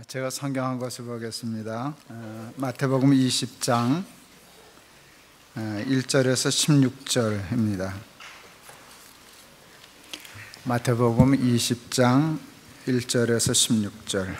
제가 성경한 것을 보겠습니다. 마태복음 20장 1절에서 16절입니다. 마태복음 20장 1절에서 16절.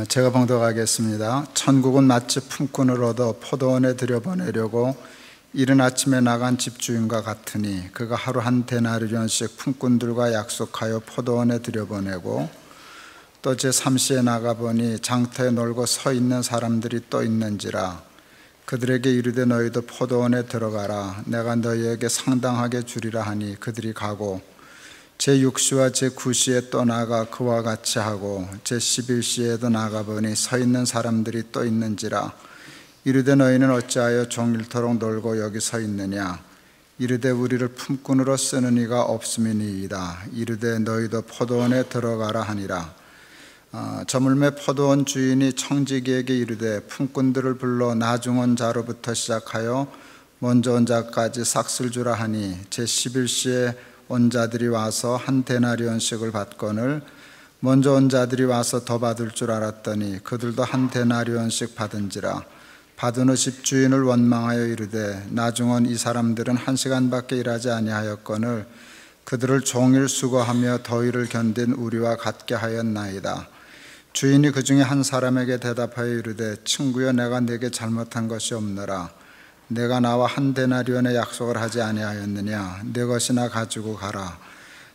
제가 봉독하겠습니다. 천국은 마치 품꾼을 얻어 포도원에 들여보내려고 이른 아침에 나간 집주인과 같으니 그가 하루 한 데나리온씩 품꾼들과 약속하여 포도원에 들여보내고 또 제3시에 나가보니 장터에 놀고 서 있는 사람들이 또 있는지라 그들에게 이르되 너희도 포도원에 들어가라 내가 너희에게 상당하게 주리라 하니 그들이 가고 제6시와 제9시에 또 나가 그와 같이 하고 제11시에도 나가보니 서 있는 사람들이 또 있는지라 이르되 너희는 어찌하여 종일토록 놀고 여기 서 있느냐 이르되 우리를 품꾼으로 쓰는 이가 없음이니이다 이르되 너희도 포도원에 들어가라 하니라. 저물매 포도원 주인이 청지기에게 이르되 품꾼들을 불러 나중 온 자로부터 시작하여 먼저 온 자까지 삭슬 주라 하니 제11시에 온 자들이 와서 한 데나리온씩을 받거늘 먼저 온 자들이 와서 더 받을 줄 알았더니 그들도 한 데나리온씩 받은지라. 받은 후 집주인을 원망하여 이르되 나중 온 이 사람들은 1시간밖에 일하지 아니하였거늘 그들을 종일 수고하며 더위를 견딘 우리와 같게 하였나이다. 주인이 그 중에 한 사람에게 대답하여 이르되 친구여 내가 네게 잘못한 것이 없노라. 내가 나와 한 데나리온의 약속을 하지 아니하였느냐. 네 것이나 가지고 가라.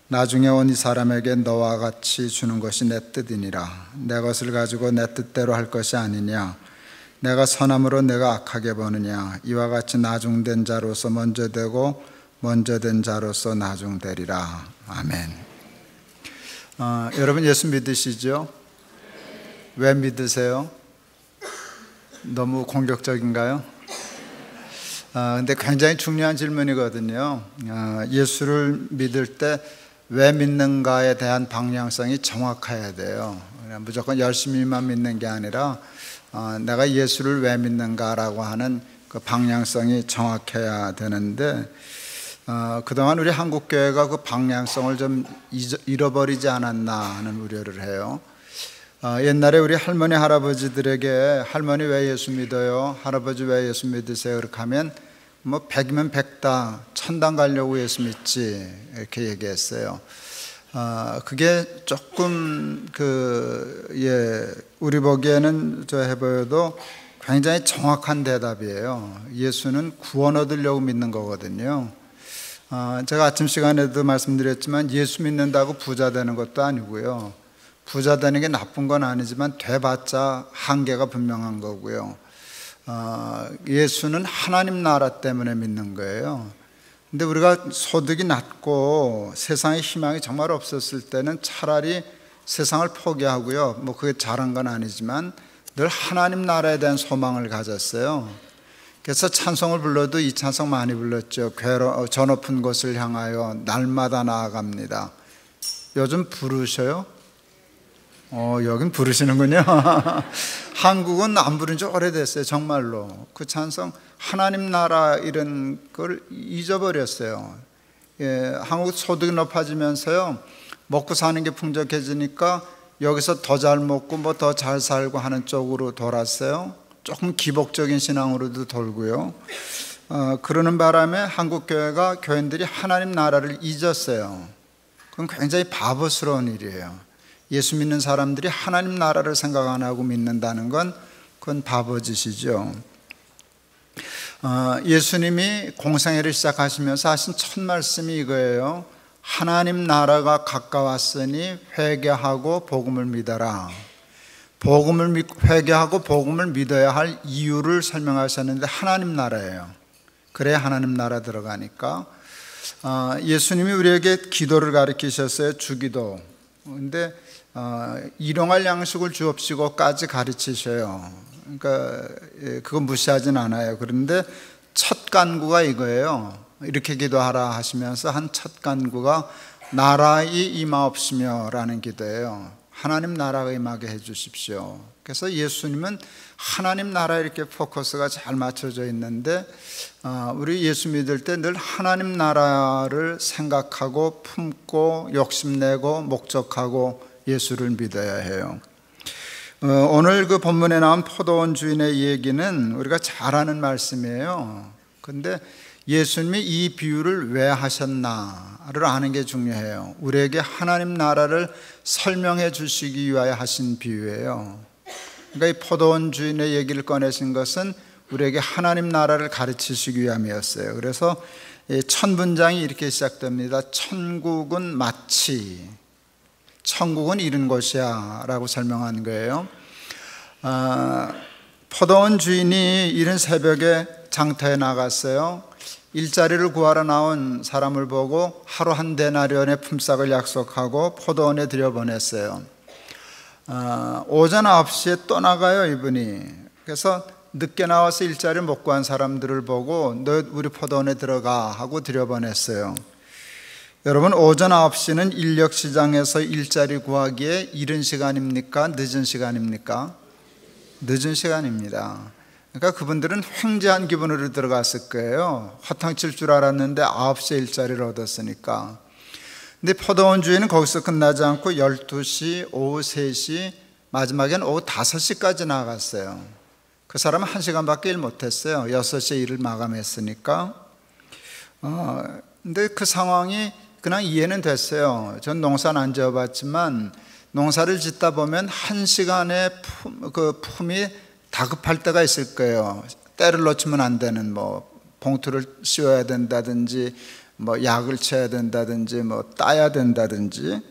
나중에 온 이 사람에게 너와 같이 주는 것이 내 뜻이니라. 내 것을 가지고 내 뜻대로 할 것이 아니냐. 내가 선함으로 내가 악하게 보느냐. 이와 같이 나중된 자로서 먼저 되고 먼저 된 자로서 나중되리라. 아멘. 여러분 예수 믿으시죠? 왜 믿으세요? 너무 공격적인가요? 근데 굉장히 중요한 질문이거든요. 예수를 믿을 때 왜 믿는가에 대한 방향성이 정확해야 돼요. 무조건 열심히만 믿는 게 아니라 내가 예수를 왜 믿는가라고 하는 그 방향성이 정확해야 되는데 그동안 우리 한국교회가 그 방향성을 좀 잃어버리지 않았나 하는 우려를 해요. 옛날에 우리 할머니 할아버지들에게 할머니 왜 예수 믿어요? 할아버지 왜 예수 믿으세요? 그렇게 하면 뭐 100이면 100다 천당 가려고 예수 믿지 이렇게 얘기했어요. 그게 조금 우리 보기에는 저 해보여도 굉장히 정확한 대답이에요. 예수는 구원 얻으려고 믿는 거거든요. 제가 아침 시간에도 말씀드렸지만 예수 믿는다고 부자 되는 것도 아니고요. 부자 되는 게 나쁜 건 아니지만 돼봤자 한계가 분명한 거고요. 예수는 하나님 나라 때문에 믿는 거예요. 근데 우리가 소득이 낮고 세상에 희망이 정말 없었을 때는 차라리 세상을 포기하고요. 뭐 그게 잘한 건 아니지만 늘 하나님 나라에 대한 소망을 가졌어요. 그래서 찬송을 불러도 이 찬송 많이 불렀죠. 저 높은 곳을 향하여 날마다 나아갑니다. 요즘 부르셔요? 여긴 부르시는군요. 한국은 안 부른 지 오래됐어요. 정말로 그 찬송 하나님 나라 이런 걸 잊어버렸어요. 한국 소득이 높아지면서요 먹고 사는 게 풍족해지니까 여기서 더 잘 먹고 뭐 더 잘 살고 하는 쪽으로 돌았어요. 조금 기복적인 신앙으로도 돌고요. 그러는 바람에 한국 교회가 교인들이 하나님 나라를 잊었어요. 그건 굉장히 바보스러운 일이에요. 예수 믿는 사람들이 하나님 나라를 생각 안 하고 믿는다는 건 그건 바보짓이죠. 예수님이 공생애를 시작하시면서 하신 첫 말씀이 이거예요. 하나님 나라가 가까웠으니 회개하고 복음을 믿어라. 회개하고 복음을 믿어야 할 이유를 설명하셨는데 하나님 나라예요. 그래야 하나님 나라 들어가니까 예수님이 우리에게 기도를 가르치셨어요. 주기도. 근데 일용할 양식을 주옵시고까지 가르치셔요. 그러니까 그거 무시하진 않아요. 그런데 첫 간구가 이거예요. 이렇게 기도하라 하시면서 한 첫 간구가 나라의 임하옵시며 라는 기도예요. 하나님 나라가 임하게 해주십시오. 그래서 예수님은 하나님 나라에 이렇게 포커스가 잘 맞춰져 있는데 우리 예수 믿을 때 늘 하나님 나라를 생각하고 품고 욕심내고 목적하고 예수를 믿어야 해요. 오늘 그 본문에 나온 포도원 주인의 얘기는 우리가 잘 아는 말씀이에요. 근데 예수님이 이 비유를 왜 하셨나를 아는 게 중요해요. 우리에게 하나님 나라를 설명해 주시기 위하여 하신 비유예요. 그러니까 이 포도원 주인의 얘기를 꺼내신 것은 우리에게 하나님 나라를 가르치시기 위함이었어요. 그래서 첫 문장이 이렇게 시작됩니다. 천국은 마치, 천국은 이런 것이야 라고 설명한 거예요. 포도원 주인이 이른 새벽에 장터에 나갔어요. 일자리를 구하러 나온 사람을 보고 하루 한 데나리온의 품삯을 약속하고 포도원에 들여보냈어요. 오전 9시에 또 나가요, 이분이. 그래서 늦게 나와서 일자리를 못 구한 사람들을 보고 너 우리 포도원에 들어가 하고 들여보냈어요. 여러분, 오전 9시는 인력시장에서 일자리 구하기에 이른 시간입니까? 늦은 시간입니까? 늦은 시간입니다. 그러니까 그분들은 횡재한 기분으로 들어갔을 거예요. 허탕칠 줄 알았는데 9시에 일자리를 얻었으니까. 근데 포도원 주인은 거기서 끝나지 않고 12시, 오후 3시, 마지막엔 오후 5시까지 나갔어요. 그 사람은 1시간밖에 일 못했어요. 6시에 일을 마감했으니까. 근데 그 상황이 그냥 이해는 됐어요. 전 농사는 안 지어봤지만 농사를 짓다 보면 1시간의 품이 다급할 때가 있을 거예요. 때를 놓치면 안 되는, 봉투를 씌워야 된다든지, 약을 쳐야 된다든지, 따야 된다든지.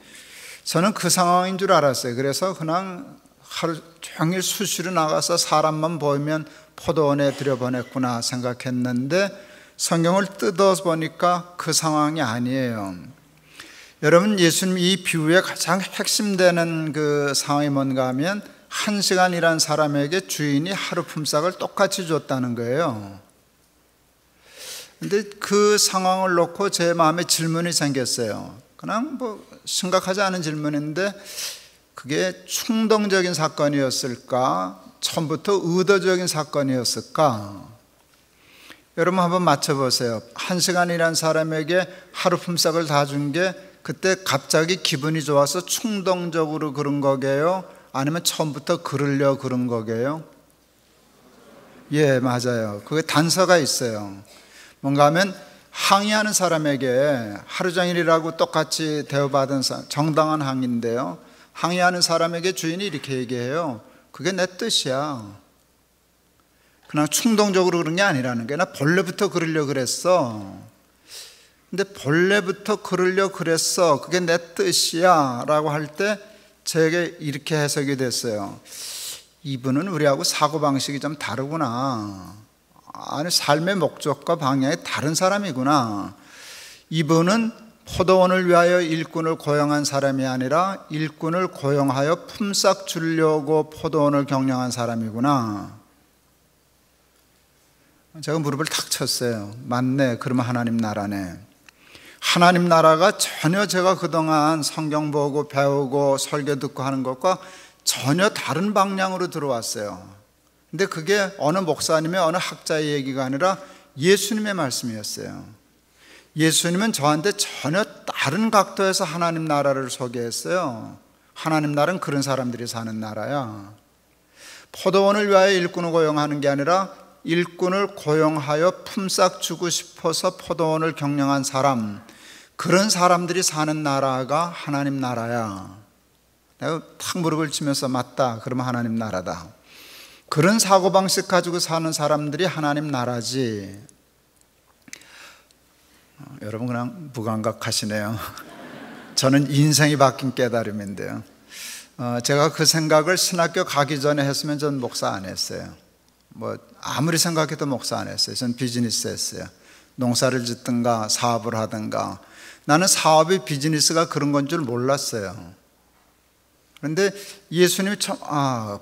저는 그 상황인 줄 알았어요. 그래서 그냥 하루 종일 수시로 나가서 사람만 보이면 포도원에 들여보냈구나 생각했는데 성경을 뜯어서 보니까 그 상황이 아니에요. 여러분, 예수님 이 비유의 가장 핵심되는 그 상황이 뭔가 하면 1시간 일한 사람에게 주인이 하루 품삯을 똑같이 줬다는 거예요. 근데 그 상황을 놓고 제 마음에 질문이 생겼어요. 그냥 심각하지 않은 질문인데 그게 충동적인 사건이었을까? 처음부터 의도적인 사건이었을까? 여러분 한번 맞춰보세요. 1시간 일한 사람에게 하루 품삯을 다 준 게 그때 갑자기 기분이 좋아서 충동적으로 그런 거게요? 아니면 처음부터 그러려 그런 거게요? 예, 맞아요. 그게 단서가 있어요. 뭔가 하면 항의하는 사람에게 하루 종일 일하고 똑같이 대우받은 정당한 항의인데요, 항의하는 사람에게 주인이 이렇게 얘기해요. 그게 내 뜻이야. 그냥 충동적으로 그런 게 아니라는 게, 나 본래부터 그러려고 그랬어. 근데 본래부터 그러려고 그랬어, 그게 내 뜻이야 라고 할 때 제게 이렇게 해석이 됐어요. 이분은 우리하고 사고방식이 좀 다르구나. 아니, 삶의 목적과 방향이 다른 사람이구나. 이분은 포도원을 위하여 일꾼을 고용한 사람이 아니라 일꾼을 고용하여 품삯 주려고 포도원을 경영한 사람이구나. 제가 무릎을 탁 쳤어요. 맞네, 그러면 하나님 나라네. 하나님 나라가 전혀 제가 그동안 성경 보고 배우고 설교 듣고 하는 것과 전혀 다른 방향으로 들어왔어요. 근데 그게 어느 목사님의 어느 학자의 얘기가 아니라 예수님의 말씀이었어요. 예수님은 저한테 전혀 다른 각도에서 하나님 나라를 소개했어요. 하나님 나라는 그런 사람들이 사는 나라야. 포도원을 위하여 일꾼을 고용하는 게 아니라 일꾼을 고용하여 품삯 주고 싶어서 포도원을 경영한 사람, 그런 사람들이 사는 나라가 하나님 나라야. 내가 탁 무릎을 치면서 맞다, 그러면 하나님 나라다. 그런 사고방식 가지고 사는 사람들이 하나님 나라지. 여러분 그냥 무감각하시네요. 저는 인생이 바뀐 깨달음인데요, 제가 그 생각을 신학교 가기 전에 했으면 전 목사 안 했어요. 아무리 생각해도 목사 안 했어요. 전 비즈니스 했어요. 농사를 짓든가 사업을 하든가. 나는 사업이 비즈니스가 그런 건 줄 몰랐어요. 그런데 예수님이 참,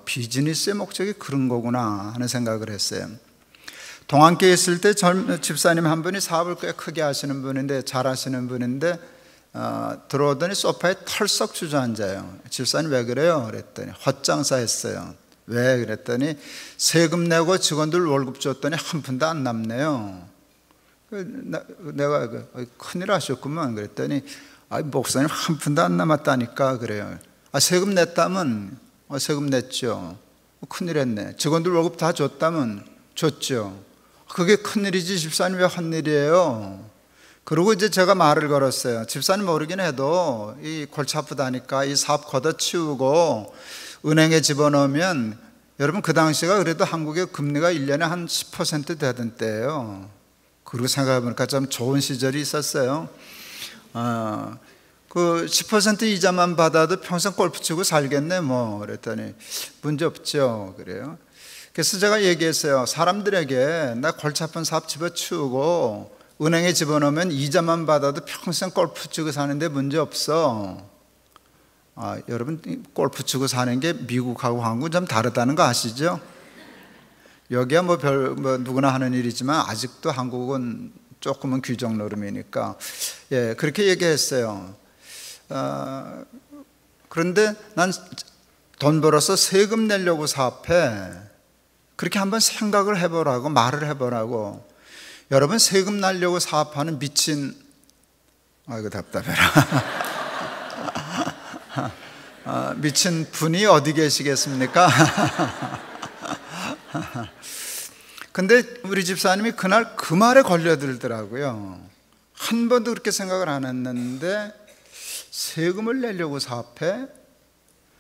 비즈니스의 목적이 그런 거구나 하는 생각을 했어요. 동안교회 있을 때 집사님 한 분이 사업을 꽤 크게 하시는 분인데, 잘 하시는 분인데, 들어오더니 소파에 털썩 주저앉아요. 집사님 왜 그래요? 그랬더니 헛장사 했어요. 왜? 그랬더니 세금 내고 직원들 월급 줬더니 한 푼도 안 남네요. 내가 큰일 하셨구만. 그랬더니 목사님 한 푼도 안 남았다니까. 그래요. 세금 냈다면? 세금 냈죠. 큰일 했네. 직원들 월급 다 줬다면? 줬죠. 그게 큰일이지 집사님 왜 헛일이에요? 그리고 이제 제가 말을 걸었어요. 집사님 모르긴 해도 이 골치 아프다니까 이 사업 걷어치우고 은행에 집어넣으면, 여러분 그 당시가 그래도 한국의 금리가 1년에 한 10% 되던 때예요. 그리고 생각해보니까 좀 좋은 시절이 있었어요. 그 10% 이자만 받아도 평생 골프 치고 살겠네 뭐. 그랬더니 문제 없죠. 그래요. 그래서 제가 얘기했어요. 사람들에게 나 골치 아픈 사업 집어치우고 은행에 집어넣으면 이자만 받아도 평생 골프 치고 사는데 문제 없어. 여러분 골프 치고 사는 게 미국하고 한국은 좀 다르다는 거 아시죠? 여기야 뭐 누구나 하는 일이지만 아직도 한국은 조금은 규정 노름이니까, 예, 그렇게 얘기했어요. 그런데 난 돈 벌어서 세금 내려고 사업해. 그렇게 한번 생각을 해보라고, 말을 해보라고. 여러분 세금 내려고 사업하는 미친, 이거 답답해라. 미친 분이 어디 계시겠습니까? 근데 우리 집사님이 그날 그 말에 걸려들더라고요. 한 번도 그렇게 생각을 안 했는데 세금을 내려고 사업해?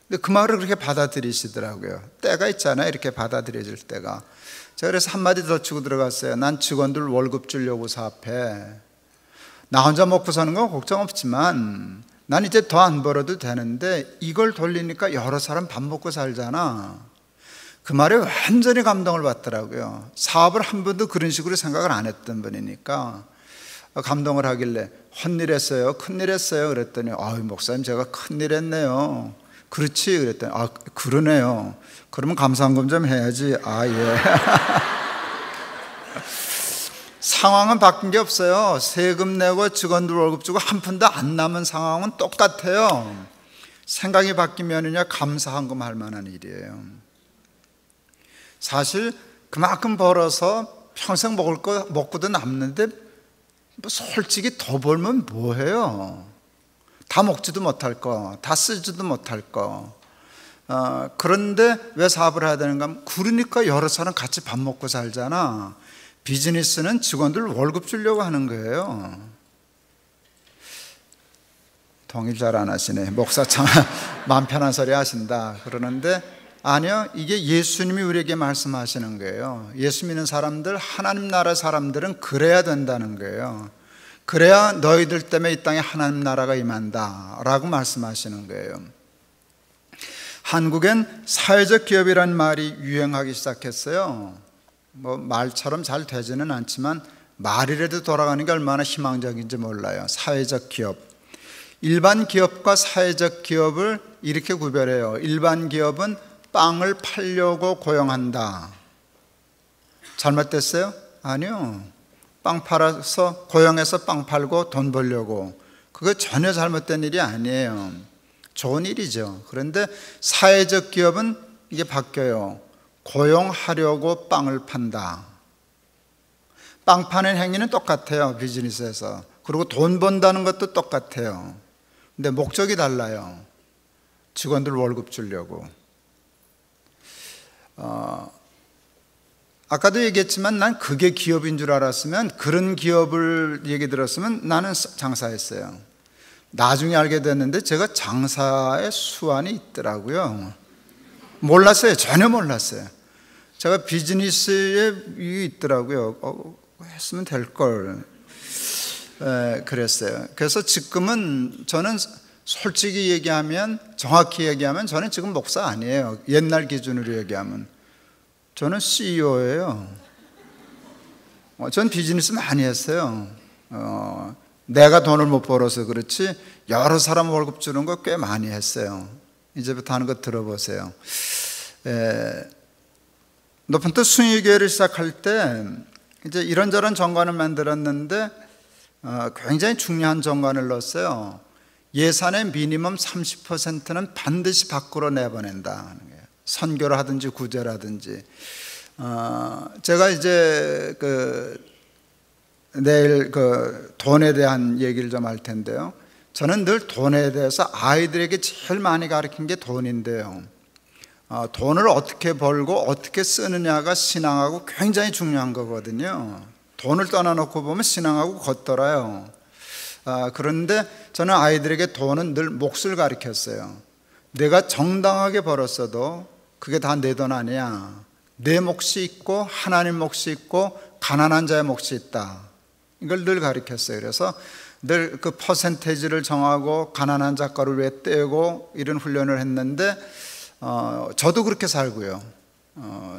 근데 그 말을 그렇게 받아들이시더라고요. 때가 있잖아요, 이렇게 받아들여질 때가. 제가 그래서 한마디 더 치고 들어갔어요. 난 직원들 월급 주려고 사업해. 나 혼자 먹고 사는 건 걱정 없지만 난 이제 더 안 벌어도 되는데 이걸 돌리니까 여러 사람 밥 먹고 살잖아. 그 말에 완전히 감동을 받더라고요. 사업을 한 번도 그런 식으로 생각을 안 했던 분이니까 감동을 하길래 헛일 했어요? 큰일 했어요? 그랬더니 목사님 제가 큰일 했네요. 그렇지? 그랬더니 그러네요. 그러면 감사한금 좀 해야지. 예. 상황은 바뀐 게 없어요. 세금 내고 직원들 월급 주고 한 푼도 안 남은 상황은 똑같아요. 생각이 바뀌면은요, 감사한금 할 만한 일이에요. 사실 그만큼 벌어서 평생 먹을 거 먹고도 남는데 뭐 솔직히 더 벌면 뭐해요? 다 먹지도 못할 거, 다 쓰지도 못할 거. 그런데 왜 사업을 해야 되는가 하면, 그러니까 여러 사람 같이 밥 먹고 살잖아. 비즈니스는 직원들 월급 주려고 하는 거예요. 동의 잘 안 하시네. 목사 참 마음 편한 소리 하신다 그러는데, 아니요, 이게 예수님이 우리에게 말씀하시는 거예요. 예수 믿는 사람들, 하나님 나라 사람들은 그래야 된다는 거예요. 그래야 너희들 때문에 이 땅에 하나님 나라가 임한다 라고 말씀하시는 거예요. 한국엔 사회적 기업이라는 말이 유행하기 시작했어요. 뭐 말처럼 잘 되지는 않지만 말이라도 돌아가는 게 얼마나 희망적인지 몰라요. 사회적 기업. 일반 기업과 사회적 기업을 이렇게 구별해요. 일반 기업은 빵을 팔려고 고용한다. 잘못됐어요? 아니요. 빵 팔아서 고용해서 빵 팔고 돈 벌려고. 그거 전혀 잘못된 일이 아니에요. 좋은 일이죠. 그런데 사회적 기업은 이게 바뀌어요. 고용하려고 빵을 판다. 빵 파는 행위는 똑같아요, 비즈니스에서. 그리고 돈 번다는 것도 똑같아요. 근데 목적이 달라요. 직원들 월급 주려고. 아까도 얘기했지만 난 그게 기업인 줄 알았으면, 그런 기업을 얘기 들었으면 나는 장사했어요. 나중에 알게 됐는데 제가 장사의 수완이 있더라고요. 몰랐어요. 전혀 몰랐어요. 제가 비즈니스에 있더라고요. 했으면 될걸. 그랬어요. 그래서 지금은 저는 솔직히 얘기하면, 정확히 얘기하면 저는 지금 목사 아니에요. 옛날 기준으로 얘기하면 저는 CEO예요. 전 비즈니스 많이 했어요. 내가 돈을 못 벌어서 그렇지 여러 사람 월급 주는 거 꽤 많이 했어요. 이제부터 하는 거 들어보세요. 높은 뜻 숭의교회를 시작할 때 이제 이런저런 정관을 만들었는데, 굉장히 중요한 정관을 넣었어요. 예산의 미니멈 30%는 반드시 밖으로 내보낸다 하는 거예요. 선교를 하든지 구제를 하든지. 제가 이제 내일 돈에 대한 얘기를 좀 할 텐데요. 저는 늘 돈에 대해서 아이들에게 제일 많이 가르친 게 돈인데요. 돈을 어떻게 벌고 어떻게 쓰느냐가 신앙하고 굉장히 중요한 거거든요. 돈을 떠나놓고 보면 신앙하고 겉돌아요. 그런데 저는 아이들에게 돈은 늘 몫을 가르쳤어요. 내가 정당하게 벌었어도 그게 다 내 돈 아니야. 내 몫이 있고 하나님 몫이 있고 가난한 자의 몫이 있다. 이걸 늘 가르쳤어요. 그래서 늘 그 퍼센테이지를 정하고 가난한 작가를 왜 떼고 이런 훈련을 했는데 저도 그렇게 살고요.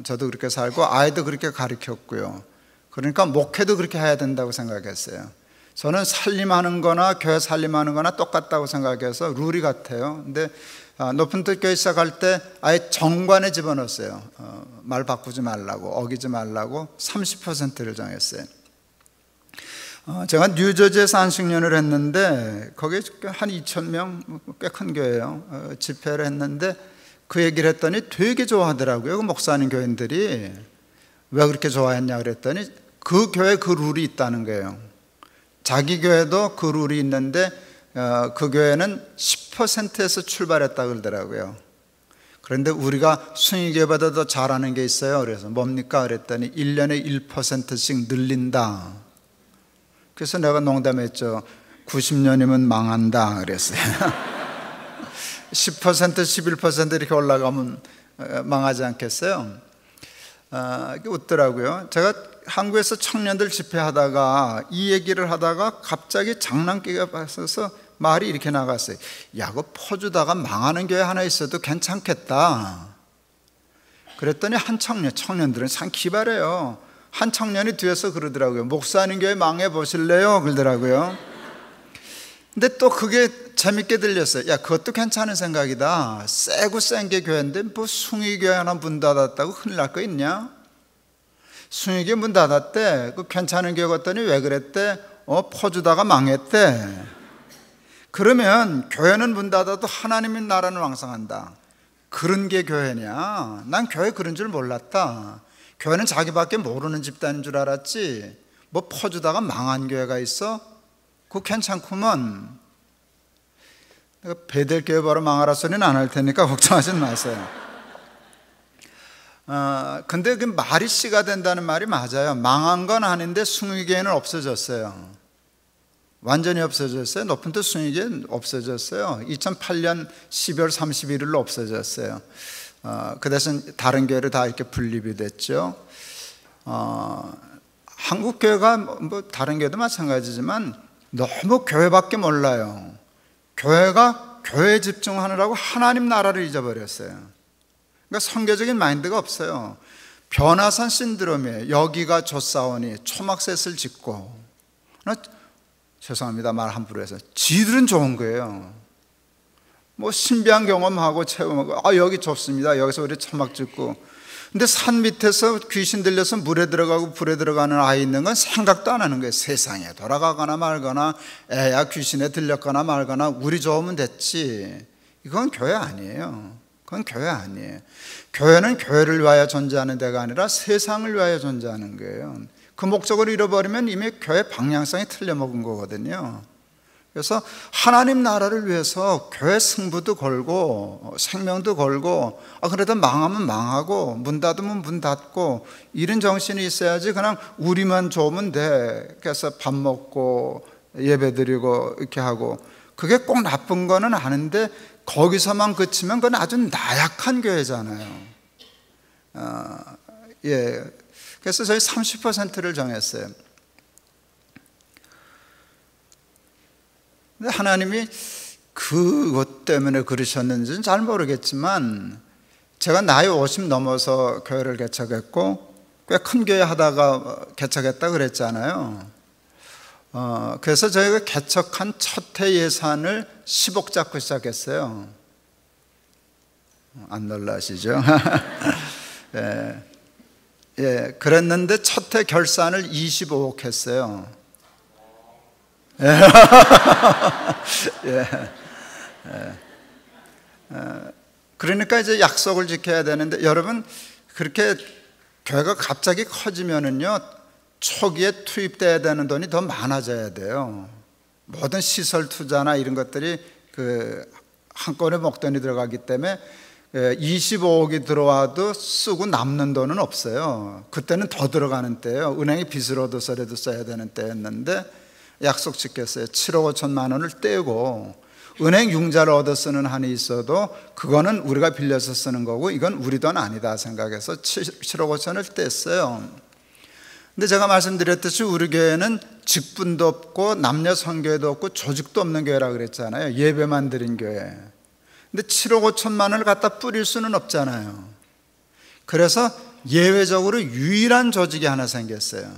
저도 그렇게 살고 아이도 그렇게 가르쳤고요. 그러니까 목회도 그렇게 해야 된다고 생각했어요. 저는 살림하는 거나 교회 살림하는 거나 똑같다고 생각해서 룰이 같아요. 근데 높은 뜻 교회 시작할 때 아예 정관에 집어넣었어요. 말 바꾸지 말라고, 어기지 말라고 30%를 정했어요. 제가 뉴저지에서 안식년을 했는데 거기에 한 2,000명, 꽤 큰 교회예요. 집회를 했는데 그 얘기를 했더니 되게 좋아하더라고요. 그 목사님 교인들이. 왜 그렇게 좋아했냐 그랬더니 그 교회에 그 룰이 있다는 거예요. 자기 교회도 그 룰이 있는데 그 교회는 10%에서 출발했다 그러더라고요. 그런데 우리가 순위교회보다 더 잘하는 게 있어요. 그래서 뭡니까 그랬더니 1년에 1%씩 늘린다. 그래서 내가 농담했죠. 90년이면 망한다 그랬어요. 10%, 11% 이렇게 올라가면 망하지 않겠어요? 웃더라고요. 제가 한국에서 청년들 집회하다가 이 얘기를 하다가 갑자기 장난기가 pas어서 말이 이렇게 나갔어요. 야, 그거 퍼주다가 망하는 교회 하나 있어도 괜찮겠다. 그랬더니 한 청년들은 참 기발해요. 한 청년이 뒤에서 그러더라고요. 목사님 교회 망해보실래요? 그러더라고요. 근데 또 그게 재밌게 들렸어요. 야, 그것도 괜찮은 생각이다. 세고 센 게 교회인데 뭐 숭의교회 하나 문 닫았다고 큰일 날 거 있냐? 숭의교회 문 닫았대. 그 괜찮은 교회 갔더니 왜 그랬대? 퍼주다가 망했대. 그러면 교회는 문 닫아도 하나님의 나라는 왕성한다. 그런 게 교회냐? 난 교회 그런 줄 몰랐다. 교회는 자기밖에 모르는 집단인 줄 알았지. 뭐 퍼주다가 망한 교회가 있어? 그거 괜찮구먼. 내가 베델교회 바로 망하라 소리는 안 할 테니까 걱정하지 마세요. 근데 그 말이 씨가 된다는 말이 맞아요. 망한 건 아닌데 숭의교회는 없어졌어요. 완전히 없어졌어요. 높은 뜻 숭의교회는 없어졌어요. 2008년 12월 31일로 없어졌어요. 그 대신 다른 교회로 다 이렇게 분립이 됐죠. 한국 교회가 뭐 다른 교회도 마찬가지지만 너무 교회밖에 몰라요. 교회가 교회에 집중하느라고 하나님 나라를 잊어버렸어요. 그러니까 선교적인 마인드가 없어요. 변화산 신드롬이에요. 여기가 좋사오니 초막셋을 짓고, 죄송합니다 말 함부로 해서, 지들은 좋은 거예요. 뭐 신비한 경험하고 체험하고, 여기 좋습니다, 여기서 우리 초막 짓고. 근데 산 밑에서 귀신 들려서 물에 들어가고 불에 들어가는 아이 있는 건 생각도 안 하는 거예요. 세상에 돌아가거나 말거나 애야 귀신에 들렸거나 말거나 우리 좋으면 됐지. 이건 교회 아니에요. 그건 교회 아니에요. 교회는 교회를 위하여 존재하는 데가 아니라 세상을 위하여 존재하는 거예요. 그 목적을 잃어버리면 이미 교회 방향성이 틀려먹은 거거든요. 그래서 하나님 나라를 위해서 교회 승부도 걸고 생명도 걸고, 그래도 망하면 망하고 문 닫으면 문 닫고 이런 정신이 있어야지 그냥 우리만 좋으면 돼. 그래서 밥 먹고 예배 드리고 이렇게 하고, 그게 꼭 나쁜 거는 아는데 거기서만 그치면 그건 아주 나약한 교회잖아요. 그래서 저희 30%를 정했어요. 근데 하나님이 그것 때문에 그러셨는지는 잘 모르겠지만, 제가 나이 50 넘어서 교회를 개척했고 꽤 큰 교회 하다가 개척했다 그랬잖아요. 그래서 저희가 개척한 첫 해 예산을 10억 잡고 시작했어요. 안 놀라시죠? 그랬는데 첫 해 결산을 25억 했어요. 예. 그러니까 이제 약속을 지켜야 되는데, 여러분 그렇게 교회가 갑자기 커지면은요, 초기에 투입돼야 되는 돈이 더 많아져야 돼요. 모든 시설 투자나 이런 것들이 한꺼번에 목돈이 들어가기 때문에 25억이 들어와도 쓰고 남는 돈은 없어요. 그때는 더 들어가는 때예요. 은행이 빚을 얻어서라도 써야 되는 때였는데 약속 지켰어요. 7억 5천만 원을 떼고, 은행 융자를 얻어 쓰는 한이 있어도 그거는 우리가 빌려서 쓰는 거고 이건 우리 돈 아니다 생각해서 7억 5천을 뗐어요. 근데 제가 말씀드렸듯이 우리 교회는 직분도 없고 남녀 선교회도 없고 조직도 없는 교회라 그랬잖아요. 예배만 드린 교회. 근데 7억 5천만 원을 갖다 뿌릴 수는 없잖아요. 그래서 예외적으로 유일한 조직이 하나 생겼어요.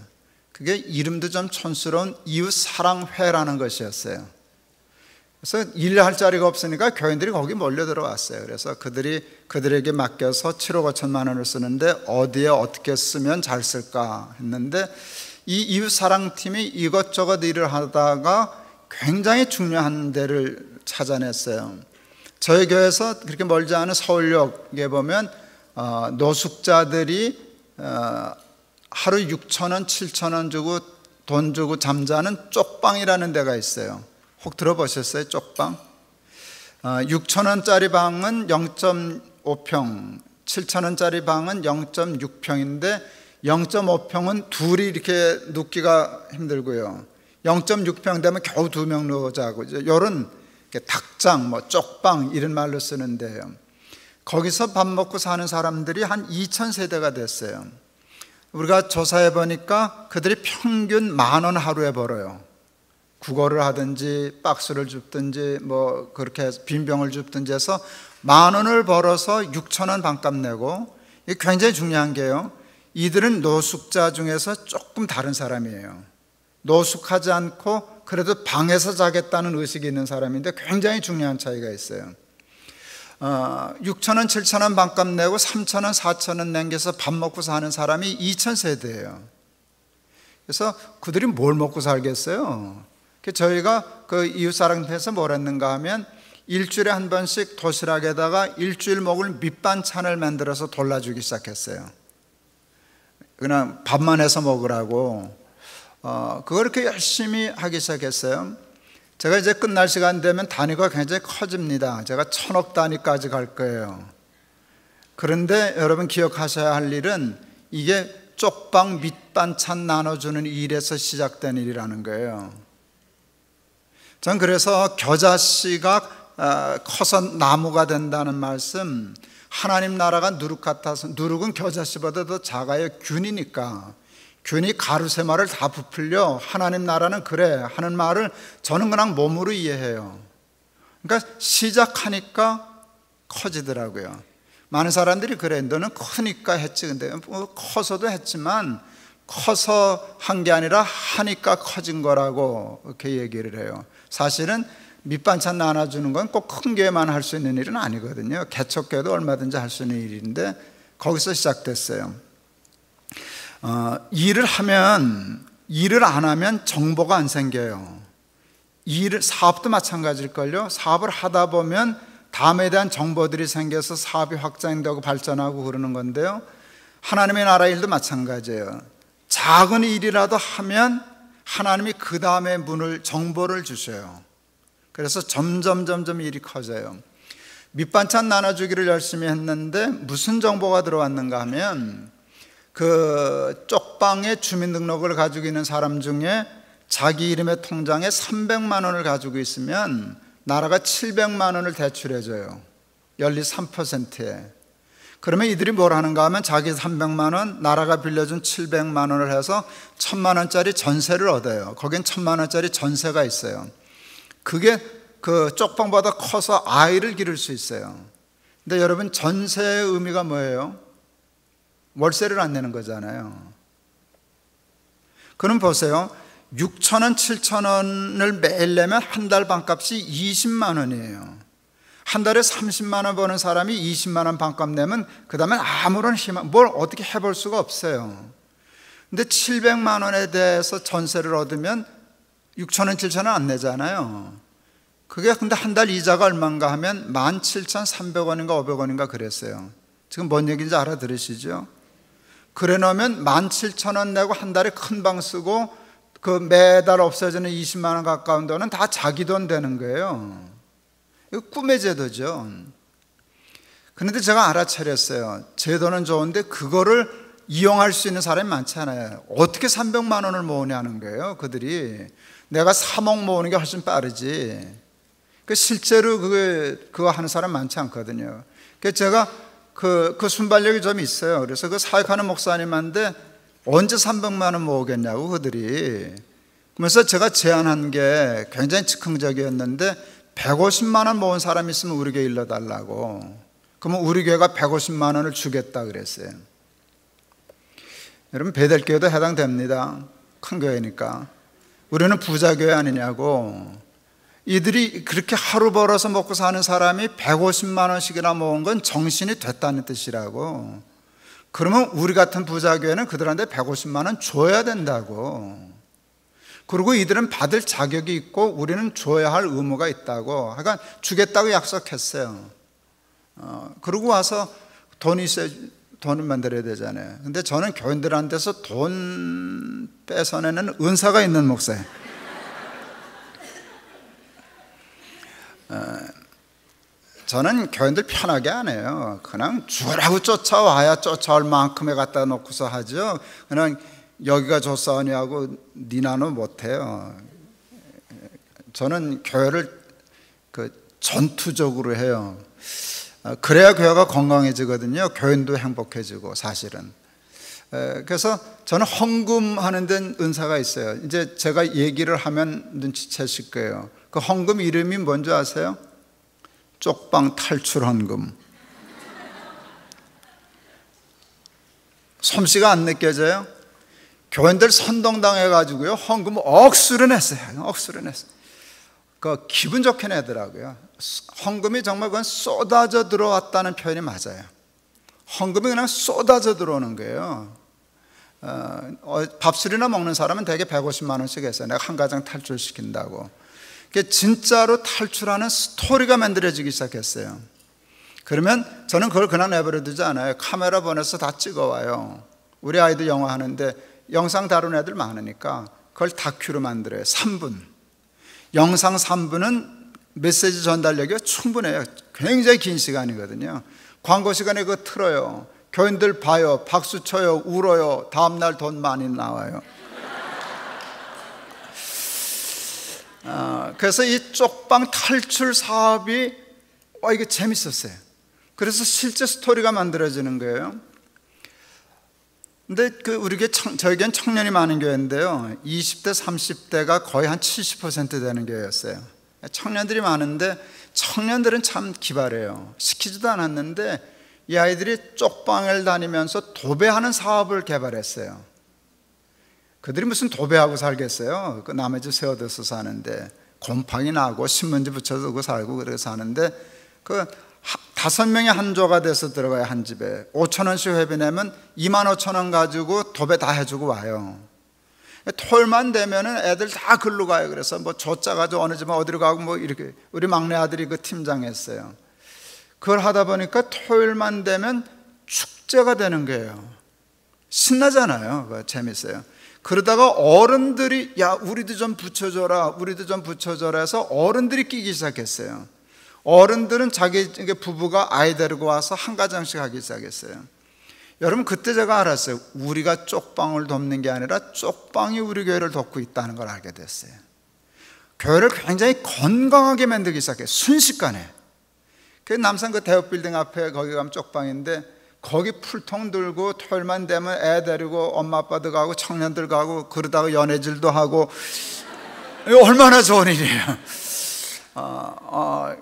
그게 이름도 좀 촌스러운 이웃사랑회라는 것이었어요. 그래서 일할 자리가 없으니까 교인들이 거기 몰려 들어왔어요. 그래서 그들에게 맡겨서 7억 5천만 원을 쓰는데 어디에 어떻게 쓰면 잘 쓸까 했는데, 이 이웃사랑팀이 이것저것 일을 하다가 굉장히 중요한 데를 찾아냈어요. 저희 교회에서 그렇게 멀지 않은 서울역에 보면 노숙자들이 하루 6천 원, 7천 원 주고 돈 주고 잠자는 쪽방이라는 데가 있어요. 혹 들어보셨어요? 쪽방? 6천 원짜리 방은 0.5평, 7천 원짜리 방은 0.6평인데 0.5평은 둘이 이렇게 눕기가 힘들고요. 0.6평 되면 겨우 2명 누워자고, 이런 닭장, 쪽방 이런 말로 쓰는데요. 거기서 밥 먹고 사는 사람들이 한 2,000세대가 됐어요. 우리가 조사해 보니까 그들이 평균 10,000원 하루에 벌어요. 국어를 하든지 박스를 줍든지 그렇게 빈병을 줍든지 해서 10,000원을 벌어서 6,000원 반값 내고, 이게 굉장히 중요한 게요, 이들은 노숙자 중에서 조금 다른 사람이에요. 노숙하지 않고 그래도 방에서 자겠다는 의식이 있는 사람인데 굉장히 중요한 차이가 있어요. 6,000원, 7,000원 반값 내고 3,000원, 4,000원 남겨서 밥 먹고 사는 사람이 2,000세대예요. 그래서 그들이 뭘 먹고 살겠어요? 저희가 그 이웃사랑회에서 뭘 했는가 하면 일주일에 한 번씩 도시락에다가 일주일 먹을 밑반찬을 만들어서 돌려주기 시작했어요. 그냥 밥만 해서 먹으라고. 그걸 이렇게 열심히 하기 시작했어요. 제가 이제 끝날 시간 되면 단위가 굉장히 커집니다. 제가 1,000억 단위까지 갈 거예요. 그런데 여러분 기억하셔야 할 일은 이게 쪽방 밑반찬 나눠주는 일에서 시작된 일이라는 거예요. 전 그래서 겨자씨가 커서 나무가 된다는 말씀, 하나님 나라가 누룩 같아서, 누룩은 겨자씨보다 더 작아요. 균이니까. 균이 가루세마를 다 부풀려 하나님 나라는 그래 하는 말을 저는 그냥 몸으로 이해해요. 그러니까 시작하니까 커지더라고요. 많은 사람들이 그래, 너는 크니까 했지. 근데 커서도 했지만 커서 한 게 아니라 하니까 커진 거라고 이렇게 얘기를 해요. 사실은 밑반찬 나눠주는 건 꼭 큰 교회만 할 수 있는 일은 아니거든요. 개척교회도 얼마든지 할 수 있는 일인데 거기서 시작됐어요. 일을 안 하면 정보가 안 생겨요. 사업도 마찬가지일걸요. 사업을 하다 보면 다음에 대한 정보들이 생겨서 사업이 확장되고 발전하고 그러는 건데요, 하나님의 나라 일도 마찬가지예요. 작은 일이라도 하면 하나님이 그 다음에 정보를 주셔요. 그래서 점점 일이 커져요. 밑반찬 나눠주기를 열심히 했는데 무슨 정보가 들어왔는가 하면, 그 쪽방에 주민등록을 가지고 있는 사람 중에 자기 이름의 통장에 300만 원을 가지고 있으면 나라가 700만 원을 대출해줘요. 연리 3%에. 그러면 이들이 뭘 하는가 하면 자기 300만 원, 나라가 빌려준 700만 원을 해서 1,000만 원짜리 전세를 얻어요. 거긴 1,000만 원짜리 전세가 있어요. 그게 그 쪽방보다 커서 아이를 기를 수 있어요. 근데 여러분, 전세의 의미가 뭐예요? 월세를 안 내는 거잖아요. 그럼 보세요. 6,000원, 7,000원을 매일 내면 한 달 반값이 20만 원이에요. 한 달에 30만 원 버는 사람이 20만 원 반값 내면 그 다음엔 아무런 뭘 어떻게 해볼 수가 없어요. 근데 700만 원에 대해서 전세를 얻으면 6천 원, 7천 원 안 내잖아요. 그게 근데 한 달 이자가 얼마인가 하면 17,300원인가 500원인가 그랬어요. 지금 뭔 얘기인지 알아들으시죠? 그래 놓으면 17,000원 내고 한 달에 큰 방 쓰고 그 매달 없어지는 20만 원 가까운 돈은 다 자기 돈 되는 거예요. 이거 꿈의 제도죠. 그런데 제가 알아차렸어요. 제 돈은 좋은데 그거를 이용할 수 있는 사람이 많지 않아요. 어떻게 300만 원을 모으냐는 거예요. 그들이 내가 3억 모으는 게 훨씬 빠르지. 실제로 그거 하는 사람 많지 않거든요. 그래서 제가 그 순발력이 좀 있어요. 그래서 그 사역하는 목사님한테 언제 300만 원 모으겠냐고 그들이. 그래서 제가 제안한 게 굉장히 즉흥적이었는데 150만 원 모은 사람이 있으면 우리 교회 일러달라고. 그러면 우리 교회가 150만 원을 주겠다 그랬어요. 여러분 베델교회도 해당됩니다. 큰 교회니까. 우리는 부자 교회 아니냐고. 이들이 그렇게 하루 벌어서 먹고 사는 사람이 150만 원씩이나 모은 건 정신이 됐다는 뜻이라고. 그러면 우리 같은 부자 교회는 그들한테 150만 원 줘야 된다고. 그리고 이들은 받을 자격이 있고 우리는 줘야 할 의무가 있다고. 그러니까 주겠다고 약속했어요. 그러고 와서 돈이 있어야 돈을 만들어야 되잖아요. 근데 저는 교인들한테서 돈 뺏어내는 은사가 있는 목사예요. 저는 교인들 편하게 안 해요. 그냥 주라고 쫓아와야 쫓아올 만큼에 갖다 놓고서 하죠. 그냥 여기가 좋사오니 하고 니나는 못해요. 저는 교회를 전투적으로 해요. 그래야 교회가 건강해지거든요. 교인도 행복해지고 사실은. 그래서 저는 헌금하는 데는 은사가 있어요. 이제 제가 얘기를 하면 눈치채실 거예요. 그 헌금 이름이 뭔지 아세요? 쪽방 탈출 헌금. 솜씨가 안 느껴져요? 교인들 선동당해가지고요 헌금 억수로 냈어요. 억수로 냈어요. 그 기분 좋게 내더라고요. 헌금이 정말 그건 쏟아져 들어왔다는 표현이 맞아요. 헌금이 그냥 쏟아져 들어오는 거예요. 밥술이나 먹는 사람은 대개 150만 원씩 했어요. 내가 한 가정 탈출시킨다고. 진짜로 탈출하는 스토리가 만들어지기 시작했어요. 그러면 저는 그걸 그냥 내버려 두지 않아요. 카메라 보내서 다 찍어와요. 우리 아이들 영화 하는데 영상 다루는 애들 많으니까 그걸 다큐로 만들어요. 3분. 영상 3분은 메시지 전달력이 충분해요. 굉장히 긴 시간이거든요. 광고 시간에 그거 틀어요. 교인들 봐요. 박수 쳐요. 울어요. 다음날 돈 많이 나와요. 그래서 이 쪽방 탈출 사업이 이게 재밌었어요. 그래서 실제 스토리가 만들어지는 거예요. 근데 우리 교회 저희는 청년이 많은 교회인데요 20대 30대가 거의 한 70% 되는 교회였어요. 청년들이 많은데 청년들은 참 기발해요. 시키지도 않았는데 이 아이들이 쪽방을 다니면서 도배하는 사업을 개발했어요. 그들이 무슨 도배하고 살겠어요. 그 남의 집 세워둬서 사는데 곰팡이 나고 신문지 붙여두고 살고 그래서 사는데 5명이 한 조가 돼서 들어가요. 한 집에 5,000원씩 회비 내면 25,000원 가지고 도배 다 해주고 와요. 토요일만 되면은 애들 다 글로 가요. 그래서 뭐 조짜 가지고 어느 집은 어디로 가고 뭐 이렇게. 우리 막내 아들이 그 팀장했어요. 그걸 하다 보니까 토요일만 되면 축제가 되는 거예요. 신나잖아요. 재밌어요. 그러다가 어른들이 야 우리도 좀 붙여줘라 우리도 좀 붙여줘라 해서 어른들이 끼기 시작했어요. 어른들은 자기 부부가 아이 데리고 와서 한 가정씩 하기 시작했어요. 여러분 그때 제가 알았어요. 우리가 쪽방을 돕는 게 아니라 쪽방이 우리 교회를 돕고 있다는 걸 알게 됐어요. 교회를 굉장히 건강하게 만들기 시작해요. 순식간에. 그 남산 그 대업빌딩 앞에 거기 가면 쪽방인데 거기 풀통 들고 토요일만 되면 애 데리고 엄마 아빠들 가고 청년들 가고 그러다가 연애질도 하고 얼마나 좋은 일이에요.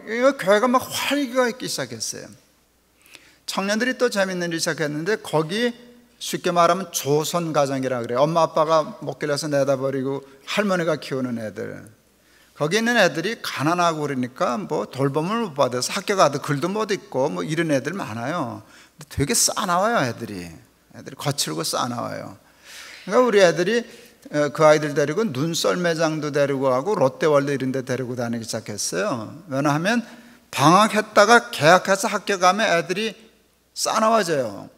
이거 교회가 막 활기가 있기 시작했어요. 청년들이 또 재밌는 일을 시작했는데 거기 쉽게 말하면 조선 가정이라 그래요. 엄마 아빠가 못 길러서 내다 버리고 할머니가 키우는 애들. 거기 있는 애들이 가난하고 그러니까 뭐 돌봄을 못 받아서 학교 가도 글도 못 읽고 뭐 이런 애들 많아요. 되게 싸나와요. 애들이 거칠고 싸나와요. 그러니까 우리 애들이 그 아이들 데리고 눈썰 매장도 데리고 가고 롯데월드 이런 데 데리고 다니기 시작했어요. 왜냐하면 방학했다가 개학해서 학교 가면 애들이 싸나워져요.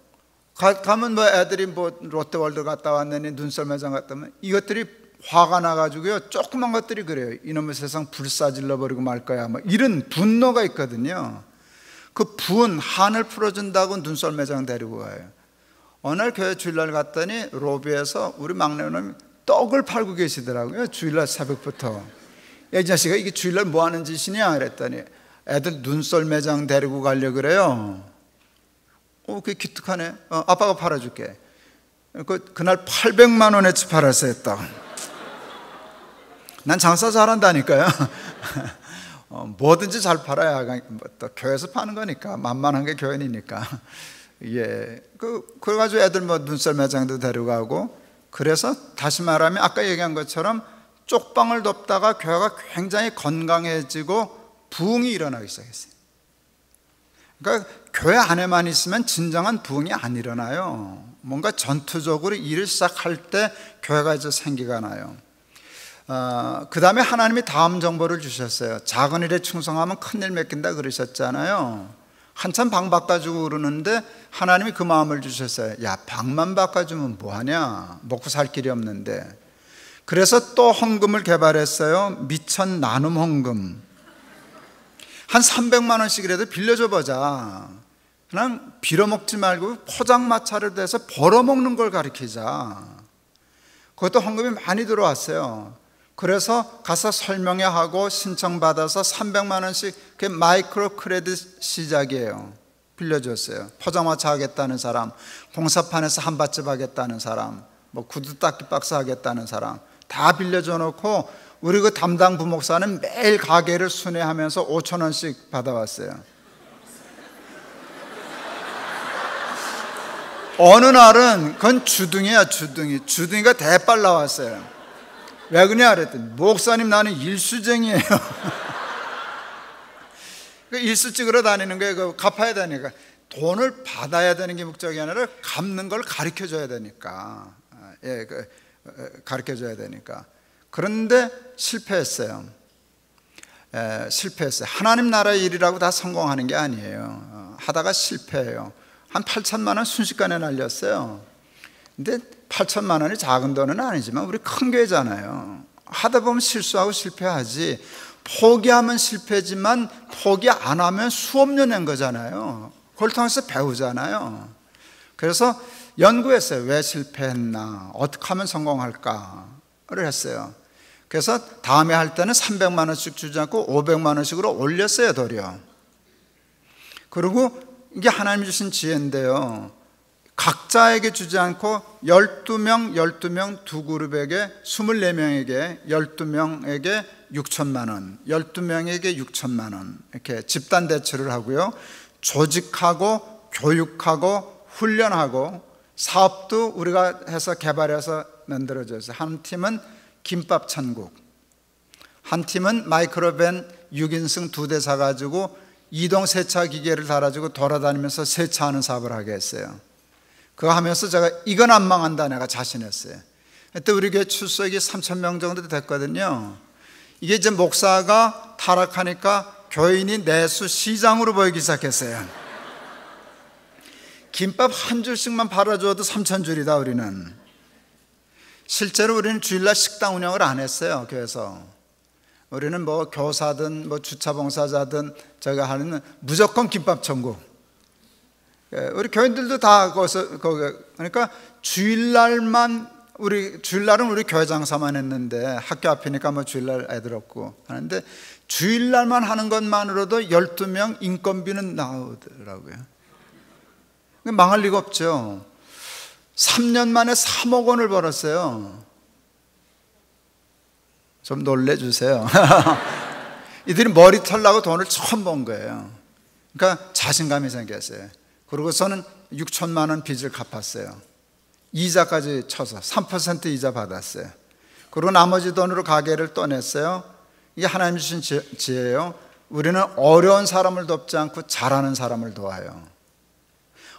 가면 뭐 애들이 뭐 롯데월드 갔다 왔느니 눈썰 매장 갔다 오면 이것들이 화가 나가지고요, 조그만 것들이 그래요. 이놈의 세상 불사질러 버리고 말 거야, 뭐 이런 분노가 있거든요. 그 한을 풀어준다고 눈썰 매장 데리고 가요. 어느 날 교회 주일날 갔더니 로비에서 우리 막내는 떡을 팔고 계시더라고요. 주일날 새벽부터. 야, 이 자식아, 이게 주일날 뭐 하는 짓이냐 그랬더니 애들 눈썰 매장 데리고 가려고 그래요. 그게 기특하네. 아빠가 팔아줄게. 그날 800만 원어치 팔았어요, 떡. 난 장사 잘한다니까요. 뭐든지 잘 팔아야 또 교회에서 파는 거니까, 만만한 게 교회니까. 예, 그래가지고 애들 뭐 눈썰 매장도 데려가고, 그래서 다시 말하면 아까 얘기한 것처럼 쪽방을 덮다가 교회가 굉장히 건강해지고 부흥이 일어나기 시작했어요. 그러니까 교회 안에만 있으면 진정한 부흥이 안 일어나요. 뭔가 전투적으로 일을 시작할 때 교회가 이제 생기가 나요. 그 다음에 하나님이 다음 정보를 주셨어요. 작은 일에 충성하면 큰 일 맡긴다 그러셨잖아요. 한참 방 바꿔주고 그러는데 하나님이 그 마음을 주셨어요. 야, 방만 바꿔주면 뭐하냐, 먹고 살 길이 없는데. 그래서 또 헌금을 개발했어요. 미천 나눔 헌금. 한 300만 원씩이라도 빌려줘 보자. 그냥 빌어먹지 말고 포장마차를 대서 벌어먹는 걸 가르치자. 그것도 헌금이 많이 들어왔어요. 그래서 가서 설명회하고 신청받아서 300만 원씩, 그게 마이크로 크레딧 시작이에요. 빌려줬어요. 포장마차 하겠다는 사람, 공사판에서 한밭집 하겠다는 사람, 뭐 구두 닦기 박스 하겠다는 사람 다 빌려줘 놓고, 우리 그 담당 부목사는 매일 가게를 순회하면서 5천 원씩 받아왔어요. 어느 날은 그건 주둥이야, 주둥이가 대빨 나왔어요. 왜 그러냐 그랬더니, 목사님 나는 일수쟁이에요. 일수 찍으러 다니는 거예요. 그거 갚아야 되니까. 돈을 받아야 되는 게 목적이 아니라 갚는 걸 가르쳐줘야 되니까. 가르쳐줘야 되니까. 그런데 실패했어요. 하나님 나라의 일이라고 다 성공하는 게 아니에요. 하다가 실패해요. 한 8천만 원 순식간에 날렸어요. 근데 8천만 원이 작은 돈은 아니지만 우리 큰 교회잖아요. 하다 보면 실수하고 실패하지. 포기하면 실패지만 포기 안 하면 수업 낸 거잖아요. 그걸 통해서 배우잖아요. 그래서 연구했어요. 왜 실패했나, 어떻게 하면 성공할까를 했어요. 그래서 다음에 할 때는 300만 원씩 주지 않고 500만 원씩으로 올렸어요, 도리어. 그리고 이게 하나님 주신 지혜인데요, 각자에게 주지 않고 12명 두 그룹에게 24명에게 12명에게 6천만 원, 12명에게 6천만 원 이렇게 집단 대출을 하고요, 조직하고 교육하고 훈련하고 사업도 우리가 해서 개발해서 만들어졌어요. 한 팀은 김밥 천국, 한 팀은 마이크로밴 6인승 2대 사가지고 이동 세차 기계를 달아주고 돌아다니면서 세차하는 사업을 하게 했어요. 그거 하면서 제가 이건 안 망한다 내가 자신했어요. 그때 우리 교회 출석이 3,000명 정도 됐거든요. 이게 이제 목사가 타락하니까 교인이 내수 시장으로 보이기 시작했어요. 김밥 한 줄씩만 팔아줘도 3,000줄이다 우리는. 실제로 우리는 주일날 식당 운영을 안 했어요, 교회에서. 우리는 뭐 교사든 뭐 주차봉사자든 저희가 하는 무조건 김밥 천국. 우리 교인들도 다 거기서, 그러니까 주일날은 우리 교회 장사만 했는데, 학교 앞이니까 뭐 주일날 애들 없고 하는데, 주일날만 하는 것만으로도 12명 인건비는 나오더라고요. 망할 리가 없죠. 3년 만에 3억 원을 벌었어요. 좀 놀래주세요. 이들이 머리 털라고 돈을 처음 번 거예요. 그러니까 자신감이 생겼어요. 그러고서는 6천만 원 빚을 갚았어요. 이자까지 쳐서 3% 이자 받았어요. 그리고 나머지 돈으로 가게를 또 냈어요. 이게 하나님 주신 지혜예요. 우리는 어려운 사람을 돕지 않고 잘하는 사람을 도와요.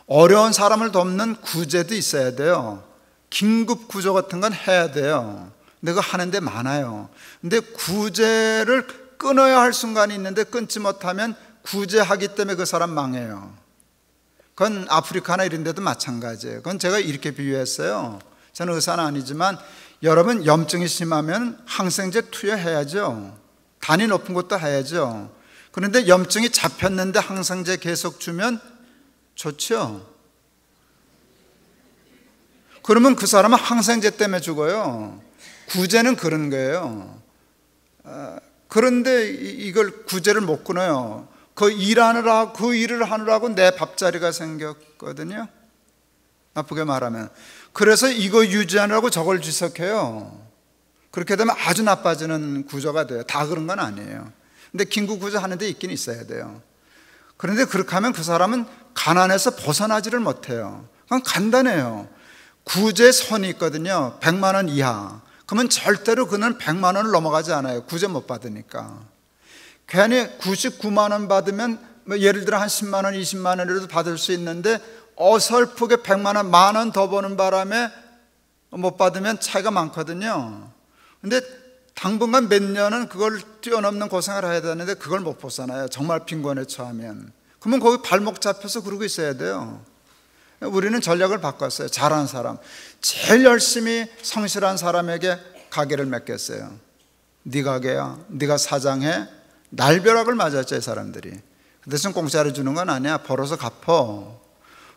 어려운 사람을 돕는 구제도 있어야 돼요. 긴급 구조 같은 건 해야 돼요. 근데 그거 하는데 많아요. 근데 구제를 끊어야 할 순간이 있는데 끊지 못하면 구제하기 때문에 그 사람 망해요. 그건 아프리카나 이런 데도 마찬가지예요. 그건 제가 이렇게 비유했어요. 저는 의사는 아니지만 여러분 염증이 심하면 항생제 투여해야죠. 단위 높은 것도 해야죠. 그런데 염증이 잡혔는데 항생제 계속 주면 좋죠. 그러면 그 사람은 항생제 때문에 죽어요. 구제는 그런 거예요. 그런데 이걸 구제를 못 끊어요. 그 일을 하느라고 내 밥자리가 생겼거든요. 나쁘게 말하면. 그래서 이거 유지하느라고 저걸 지속해요. 그렇게 되면 아주 나빠지는 구조가 돼요. 다 그런 건 아니에요. 근데 긴급 구조 하는 데 있긴 있어야 돼요. 그런데 그렇게 하면 그 사람은 가난에서 벗어나지를 못해요. 그건 간단해요. 구제 선이 있거든요. 100만 원 이하. 그러면 절대로 그는 100만 원을 넘어가지 않아요. 구제 못 받으니까. 괜히 99만 원 받으면 예를 들어 한 10만 원, 20만 원이라도 받을 수 있는데 어설프게 100만 원, 만 원 더 버는 바람에 못 받으면 차이가 많거든요. 근데 당분간 몇 년은 그걸 뛰어넘는 고생을 해야 되는데 그걸 못 벗어나요. 정말 빈곤에 처하면. 그러면 거기 발목 잡혀서 그러고 있어야 돼요. 우리는 전략을 바꿨어요. 잘하는 사람, 제일 열심히 성실한 사람에게 가게를 맡겼어요. 네 가게야, 네가 사장해. 날벼락을 맞았죠, 이 사람들이. 그 대신 공짜로 주는 건 아니야. 벌어서 갚어.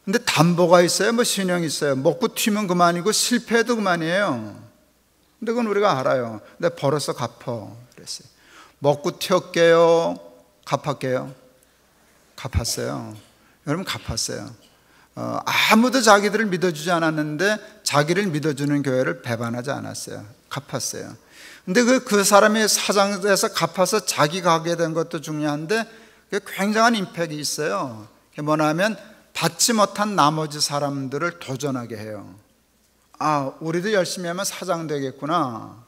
근데 담보가 있어요, 뭐 신용이 있어요. 먹고 튀면 그만이고 실패해도 그만이에요. 근데 그건 우리가 알아요. 근데 벌어서 갚어 그랬어요. 먹고 튀었게요, 갚았게요? 갚았어요. 여러분 갚았어요. 아무도 자기들을 믿어주지 않았는데 자기를 믿어주는 교회를 배반하지 않았어요. 갚았어요. 근데 그 사람이 사장돼서 갚아서 자기 가게 된 것도 중요한데 굉장한 임팩이 있어요. 그게 뭐냐면 받지 못한 나머지 사람들을 도전하게 해요. 아, 우리도 열심히 하면 사장 되겠구나.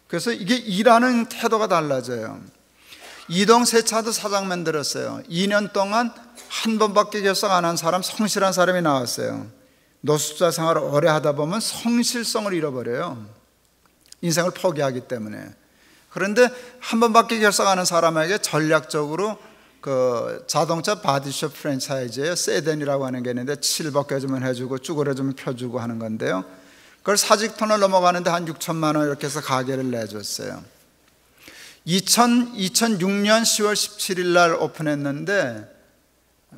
그래서 이게 일하는 태도가 달라져요. 이동 세차도 사장 만들었어요. 2년 동안 한 번밖에 결석 안 한 사람, 성실한 사람이 나왔어요. 노숙자 생활을 오래 하다 보면 성실성을 잃어버려요. 인생을 포기하기 때문에. 그런데 한 번밖에 결석 안 한 사람에게 전략적으로 그 자동차 바디숍 프랜차이즈에 세덴이라고 하는 게 있는데 칠 벗겨주면 해주고 쭈그려주면 펴주고 하는 건데요. 그걸 사직턴을 넘어가는데 한 6천만 원 이렇게 해서 가게를 내줬어요. 2006년 10월 17일 날 오픈했는데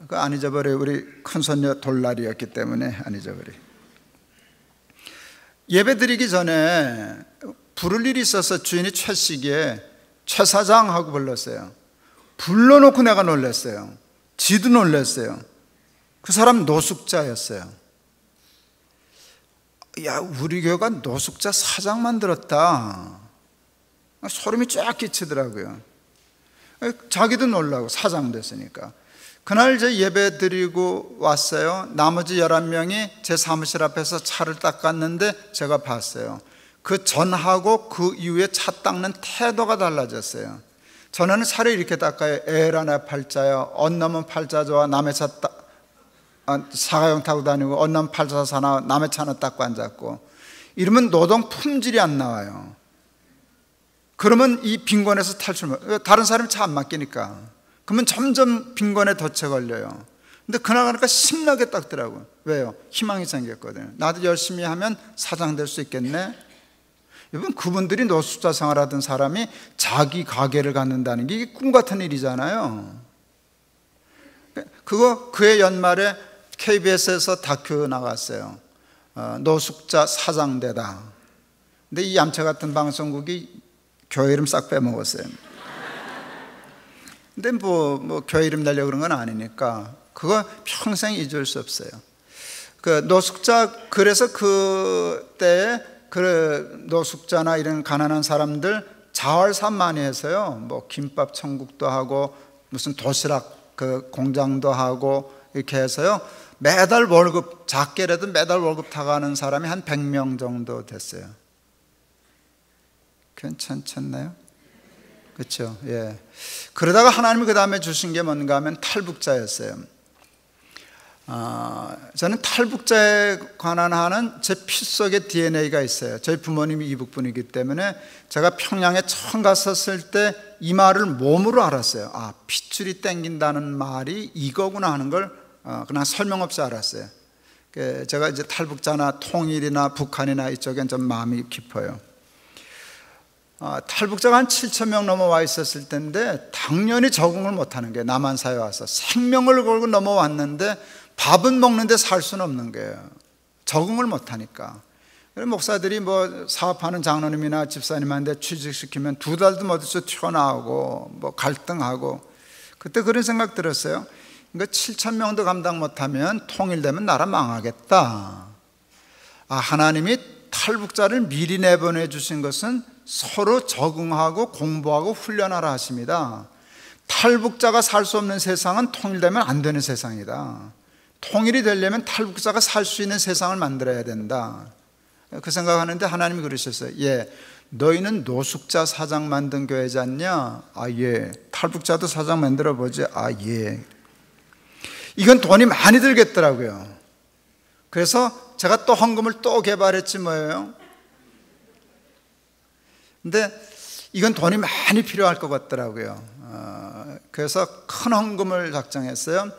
그 안 잊어버려요. 우리 큰손녀 돌날이었기 때문에 안 잊어버려요. 예배 드리기 전에 부를 일이 있어서 주인이 최씨기에 최 사장하고 불렀어요. 불러놓고 내가 놀랐어요. 지도 놀랐어요. 그 사람 노숙자였어요. 야, 우리 교회가 노숙자 사장 만들었다. 소름이 쫙 끼치더라고요. 자기도 놀라고 사장 됐으니까. 그날 제 예배 드리고 왔어요. 나머지 11명이 제 사무실 앞에서 차를 닦았는데 제가 봤어요. 그 전하고 그 이후에 차 닦는 태도가 달라졌어요. 전에는 차를 이렇게 닦아요. 에라 내 팔자야. 언 넘은 팔자 좋아. 남의 차 사가용 타고 다니고 언 넘은 팔자 사나 남의 차는 닦고 앉았고. 이러면 노동 품질이 안 나와요. 그러면 이 빈곤에서 탈출, 다른 사람이 차 안 맡기니까. 그러면 점점 빈곤에 덫에 걸려요. 근데 그날 가니까 신나게 닦더라고요. 왜요? 희망이 생겼거든요. 나도 열심히 하면 사장 될 수 있겠네. 여러분, 그분들이 노숙자 생활하던 사람이 자기 가게를 갖는다는 게 이게 꿈 같은 일이잖아요. 그해 연말에 KBS에서 다큐 나갔어요. 노숙자 사장되다. 근데 이 얌체 같은 방송국이 교회 이름 싹 빼먹었어요. 근데 뭐 교회 이름 내려고 그런 건 아니니까 그거 평생 잊을 수 없어요. 그 노숙자, 그래서 그때 그 노숙자나 이런 가난한 사람들 자활산 많이 해서요. 뭐 김밥 천국도 하고 무슨 도시락 그 공장도 하고 이렇게 해서요. 매달 월급, 작게라도 매달 월급 타가는 사람이 한 100명 정도 됐어요. 괜찮나요? 그렇죠. 예. 그러다가 하나님이 그 다음에 주신 게 뭔가 하면 탈북자였어요. 저는 탈북자에 관한 하는 제 피 속에 DNA가 있어요. 저희 부모님이 이북분이기 때문에 제가 평양에 처음 갔었을 때 이 말을 몸으로 알았어요. 핏줄이 땡긴다는 말이 이거구나 하는 걸 그냥 설명 없이 알았어요. 제가 이제 탈북자나 통일이나 북한이나 이쪽엔 좀 마음이 깊어요. 탈북자가 한 7천 명 넘어와 있었을 텐데 당연히 적응을 못하는 게 남한사에 와서 생명을 걸고 넘어왔는데 밥은 먹는데 살 수는 없는 거예요. 적응을 못하니까. 그래서 목사들이 뭐 사업하는 장로님이나 집사님한테 취직시키면 2달도 못 있어 튀어나오고 뭐 갈등하고, 그때 그런 생각 들었어요. 그러니까 7천 명도 감당 못하면 통일되면 나라 망하겠다. 하나님이 탈북자를 미리 내보내 주신 것은 서로 적응하고 공부하고 훈련하라 하십니다. 탈북자가 살 수 없는 세상은 통일되면 안 되는 세상이다. 통일이 되려면 탈북자가 살 수 있는 세상을 만들어야 된다. 그 생각하는데 하나님이 그러셨어요. 너희는 노숙자 사장 만든 교회지 않냐? 예. 탈북자도 사장 만들어 보지. 예. 이건 돈이 많이 들겠더라고요. 그래서 제가 또 헌금을 또 개발했지 뭐예요. 근데 이건 돈이 많이 필요할 것 같더라고요. 그래서 큰 헌금을 작정했어요.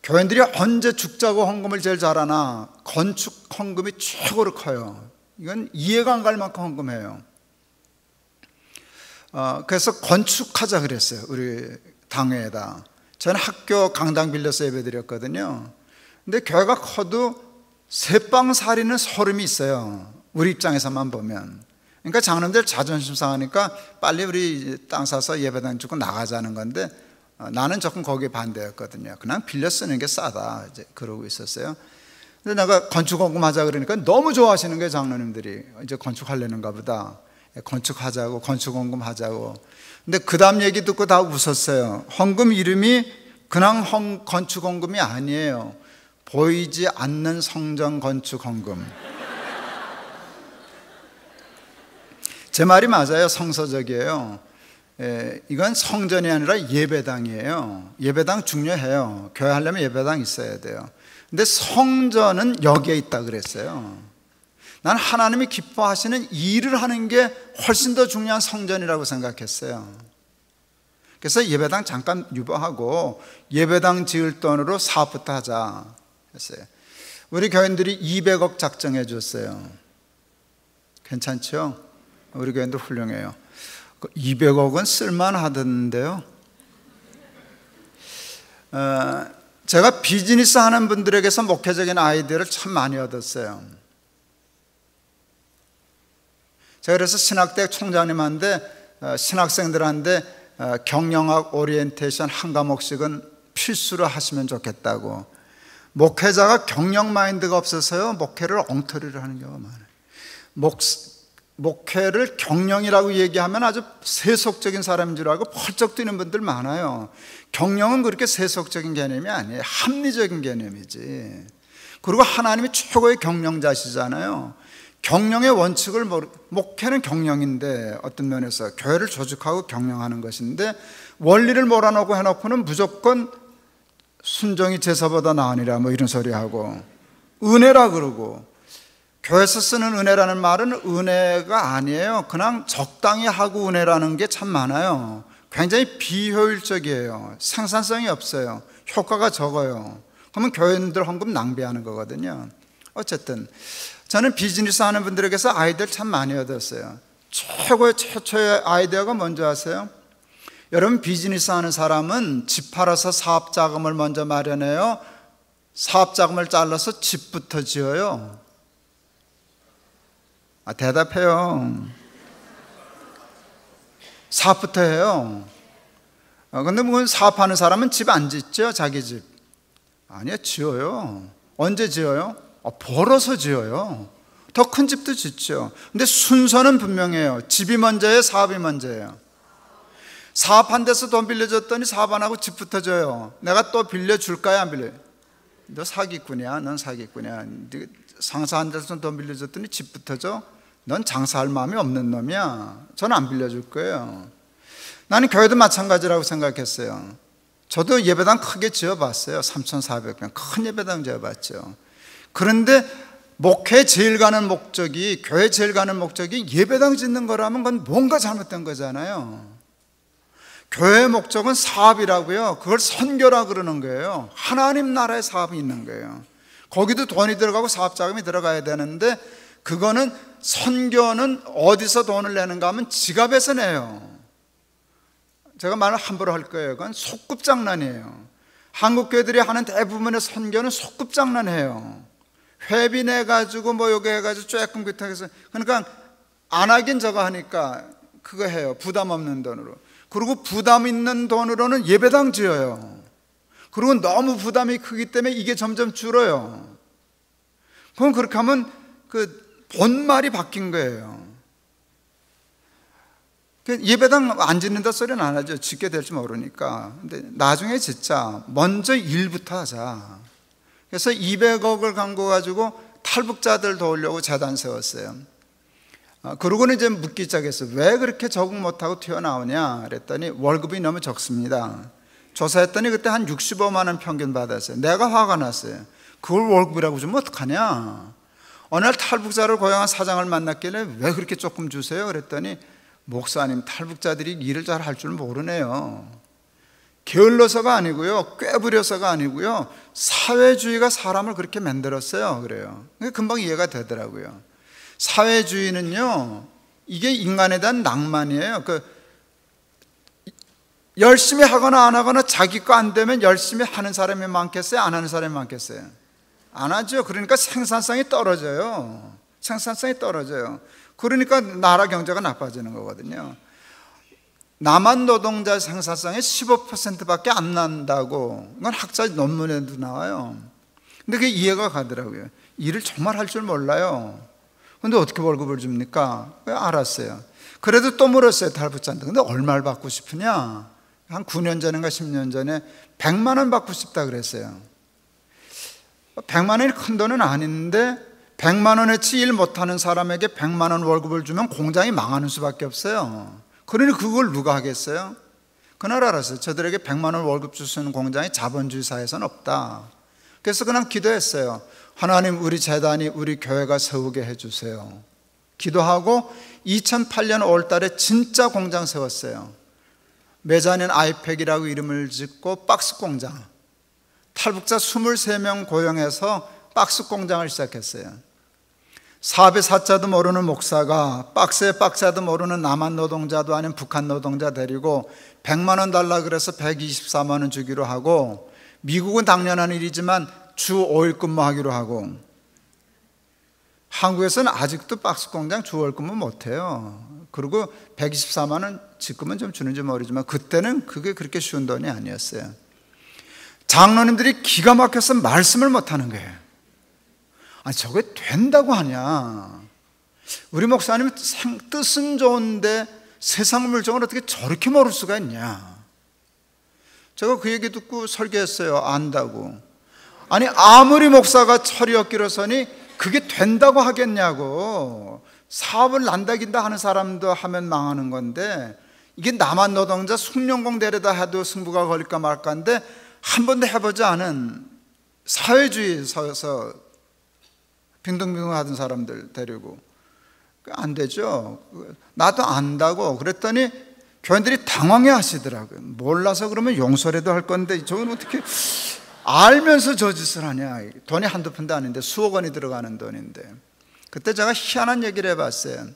교인들이 언제 죽자고 헌금을 제일 잘하나? 건축 헌금이 최고로 커요. 이건 이해가 안 갈 만큼 헌금해요. 그래서 건축하자 그랬어요. 우리 당회에다. 저는 학교 강당 빌려서 예배 드렸거든요. 근데 교회가 커도 새빵살이는 서름이 있어요. 우리 입장에서만 보면. 그러니까 장로님들 자존심 상하니까 빨리 우리 땅 사서 예배당 주고 나가자는 건데, 나는 조금 거기에 반대였거든요. 그냥 빌려 쓰는 게 싸다 이제 그러고 있었어요. 근데 내가 건축 헌금하자 그러니까 너무 좋아하시는 거예요. 장로님들이 이제 건축하려는가 보다. 건축하자고, 건축 헌금하자고. 근데 그 다음 얘기 듣고 다 웃었어요. 헌금 이름이 그냥 건축 헌금이 아니에요. 보이지 않는 성전 건축 헌금. 제 말이 맞아요. 성서적이에요. 이건 성전이 아니라 예배당이에요. 예배당 중요해요. 교회 하려면 예배당 있어야 돼요. 근데 성전은 여기에 있다 그랬어요. 난 하나님이 기뻐하시는 일을 하는 게 훨씬 더 중요한 성전이라고 생각했어요. 그래서 예배당 잠깐 유보하고 예배당 지을 돈으로 사업부터 하자 했어요. 우리 교인들이 200억 작정해 줬어요. 괜찮죠? 우리 교인들 훌륭해요. 200억은 쓸만하던데요. 제가 비즈니스 하는 분들에게서 목회적인 아이디어를 참 많이 얻었어요. 제가 그래서 신학대 총장님한테 신학생들한테 경영학 오리엔테이션 한 과목씩은 필수로 하시면 좋겠다고. 목회자가 경영 마인드가 없어서요, 목회를 엉터리를 하는 경우가 많아요. 목회를 경영이라고 얘기하면 아주 세속적인 사람인 줄 알고 펄쩍 뛰는 분들 많아요. 경영은 그렇게 세속적인 개념이 아니에요. 합리적인 개념이지. 그리고 하나님이 최고의 경영자시잖아요. 경영의 원칙을 목회는 경영인데 어떤 면에서 교회를 조직하고 경영하는 것인데, 원리를 몰아넣고 해놓고는 무조건 순종이 제사보다 나으니라 뭐 이런 소리하고 은혜라 그러고. 교회에서 쓰는 은혜라는 말은 은혜가 아니에요. 그냥 적당히 하고 은혜라는 게 참 많아요. 굉장히 비효율적이에요. 생산성이 없어요. 효과가 적어요. 그러면 교인들 헌금 낭비하는 거거든요. 어쨌든 저는 비즈니스 하는 분들에게서 아이디어를 참 많이 얻었어요. 최초의 아이디어가 뭔지 아세요? 여러분, 비즈니스 하는 사람은 집 팔아서 사업 자금을 먼저 마련해요? 사업 자금을 잘라서 집부터 지어요? 대답해요. 사업부터 해요. 근데 뭐 사업하는 사람은 집 안 짓죠? 자기 집. 아니요, 지어요. 언제 지어요? 벌어서 지어요. 더 큰 집도 짓죠. 근데 순서는 분명해요. 집이 먼저예요? 사업이 먼저예요? 사업한 데서 돈 빌려줬더니 사업 안 하고 집부터 줘요. 내가 또 빌려줄까요? 안 빌려요? 너 사기꾼이야. 넌 사기꾼이야. 상사한 데서 돈 빌려줬더니 집부터 줘? 넌 장사할 마음이 없는 놈이야. 저는 안 빌려줄 거예요. 나는 교회도 마찬가지라고 생각했어요. 저도 예배당 크게 지어봤어요. 3,400명 큰 예배당 지어봤죠. 그런데 목회 제일 가는 목적이, 교회 제일 가는 목적이 예배당 짓는 거라면 그건 뭔가 잘못된 거잖아요. 교회의 목적은 사업이라고요. 그걸 선교라 그러는 거예요. 하나님 나라의 사업이 있는 거예요. 거기도 돈이 들어가고 사업 자금이 들어가야 되는데, 그거는, 선교는 어디서 돈을 내는가 하면 지갑에서 내요. 제가 말을 함부로 할 거예요. 그건 소꿉장난이에요. 한국 교회들이 하는 대부분의 선교는 소꿉장난이에요. 회비 내가지고 뭐 여기 해가지고 조금 그렇게해서, 그러니까 안 하긴 저거 하니까 그거 해요. 부담 없는 돈으로. 그리고 부담 있는 돈으로는 예배당 지어요. 그리고 너무 부담이 크기 때문에 이게 점점 줄어요. 그럼 그렇게 하면 그 본말이 바뀐 거예요. 예배당 안 짓는다 소리는 안 하죠. 짓게 될지 모르니까. 근데 나중에 짓자. 먼저 일부터 하자. 그래서 200억을 갖고 가지고 탈북자들 도우려고 재단 세웠어요. 그러고는 이제 묻기 시작했어요. 왜 그렇게 적응 못하고 튀어나오냐 그랬더니 월급이 너무 적습니다. 조사했더니 그때 한 65만 원 평균 받았어요. 내가 화가 났어요. 그걸 월급이라고 주면 어떡하냐. 어느 날 탈북자를 고용한 사장을 만났길래 왜 그렇게 조금 주세요? 그랬더니 목사님, 탈북자들이 일을 잘 할 줄 모르네요. 게을러서가 아니고요, 꾀부려서가 아니고요, 사회주의가 사람을 그렇게 만들었어요. 그래요. 금방 이해가 되더라고요. 사회주의는요, 이게 인간에 대한 낭만이에요. 열심히 하거나 안 하거나 자기 거 안 되면 열심히 하는 사람이 많겠어요? 안 하는 사람이 많겠어요? 안 하죠. 그러니까 생산성이 떨어져요. 생산성이 떨어져요. 그러니까 나라 경제가 나빠지는 거거든요. 남한 노동자 생산성이 15%밖에 안 난다고, 이건 학자 논문에도 나와요. 근데 그게 이해가 가더라고요. 일을 정말 할 줄 몰라요. 근데 어떻게 월급을 줍니까? 알았어요. 그래도 또 물었어요, 탈북자한테. 근데 얼마를 받고 싶으냐? 한 9년 전인가 10년 전에 100만 원 받고 싶다 그랬어요. 100만 원이 큰 돈은 아닌데 100만 원어치 일 못하는 사람에게 100만 원 월급을 주면 공장이 망하는 수밖에 없어요. 그러니 그걸 누가 하겠어요? 그날 알았어요. 저들에게 100만 원 월급 줄 수 있는 공장이 자본주의 사회에서는 없다. 그래서 그냥 기도했어요. 하나님, 우리 재단이 우리 교회가 세우게 해주세요. 기도하고 2008년 5월 달에 진짜 공장 세웠어요. 메자닌 아이팩이라고 이름을 짓고 박스 공장, 탈북자 23명 고용해서 박스 공장을 시작했어요. 사업의 사자도 모르는 목사가 박스의 박자도 모르는 남한 노동자도 아닌 북한 노동자 데리고 100만 원 달라 그래서 124만 원 주기로 하고, 미국은 당연한 일이지만 주 5일 근무하기로 하고, 한국에서는 아직도 박스 공장 주 5일 근무 못해요. 그리고 124만 원 지금은 좀 주는지 모르지만 그때는 그게 그렇게 쉬운 돈이 아니었어요. 장로님들이 기가 막혀서 말씀을 못하는 거예요. 아니, 저게 된다고 하냐. 우리 목사님 뜻은 좋은데 세상 물정을 어떻게 저렇게 모를 수가 있냐. 제가 그 얘기 듣고 설교했어요. 안다고. 아니, 아무리 목사가 철이 없기로서니 그게 된다고 하겠냐고. 사업을 난다긴다 하는 사람도 하면 망하는 건데, 이게 남한 노동자 숭룡공 데려다 해도 승부가 걸릴까 말까인데 한 번도 해보지 않은 사회주의에서 빙등빙등 하던 사람들 데리고 안 되죠. 나도 안다고 그랬더니 교인들이 당황해 하시더라고요. 몰라서 그러면 용서라도 할 건데 저건 어떻게 알면서 저 짓을 하냐. 돈이 한두 푼도 아닌데 수억 원이 들어가는 돈인데. 그때 제가 희한한 얘기를 해봤어요.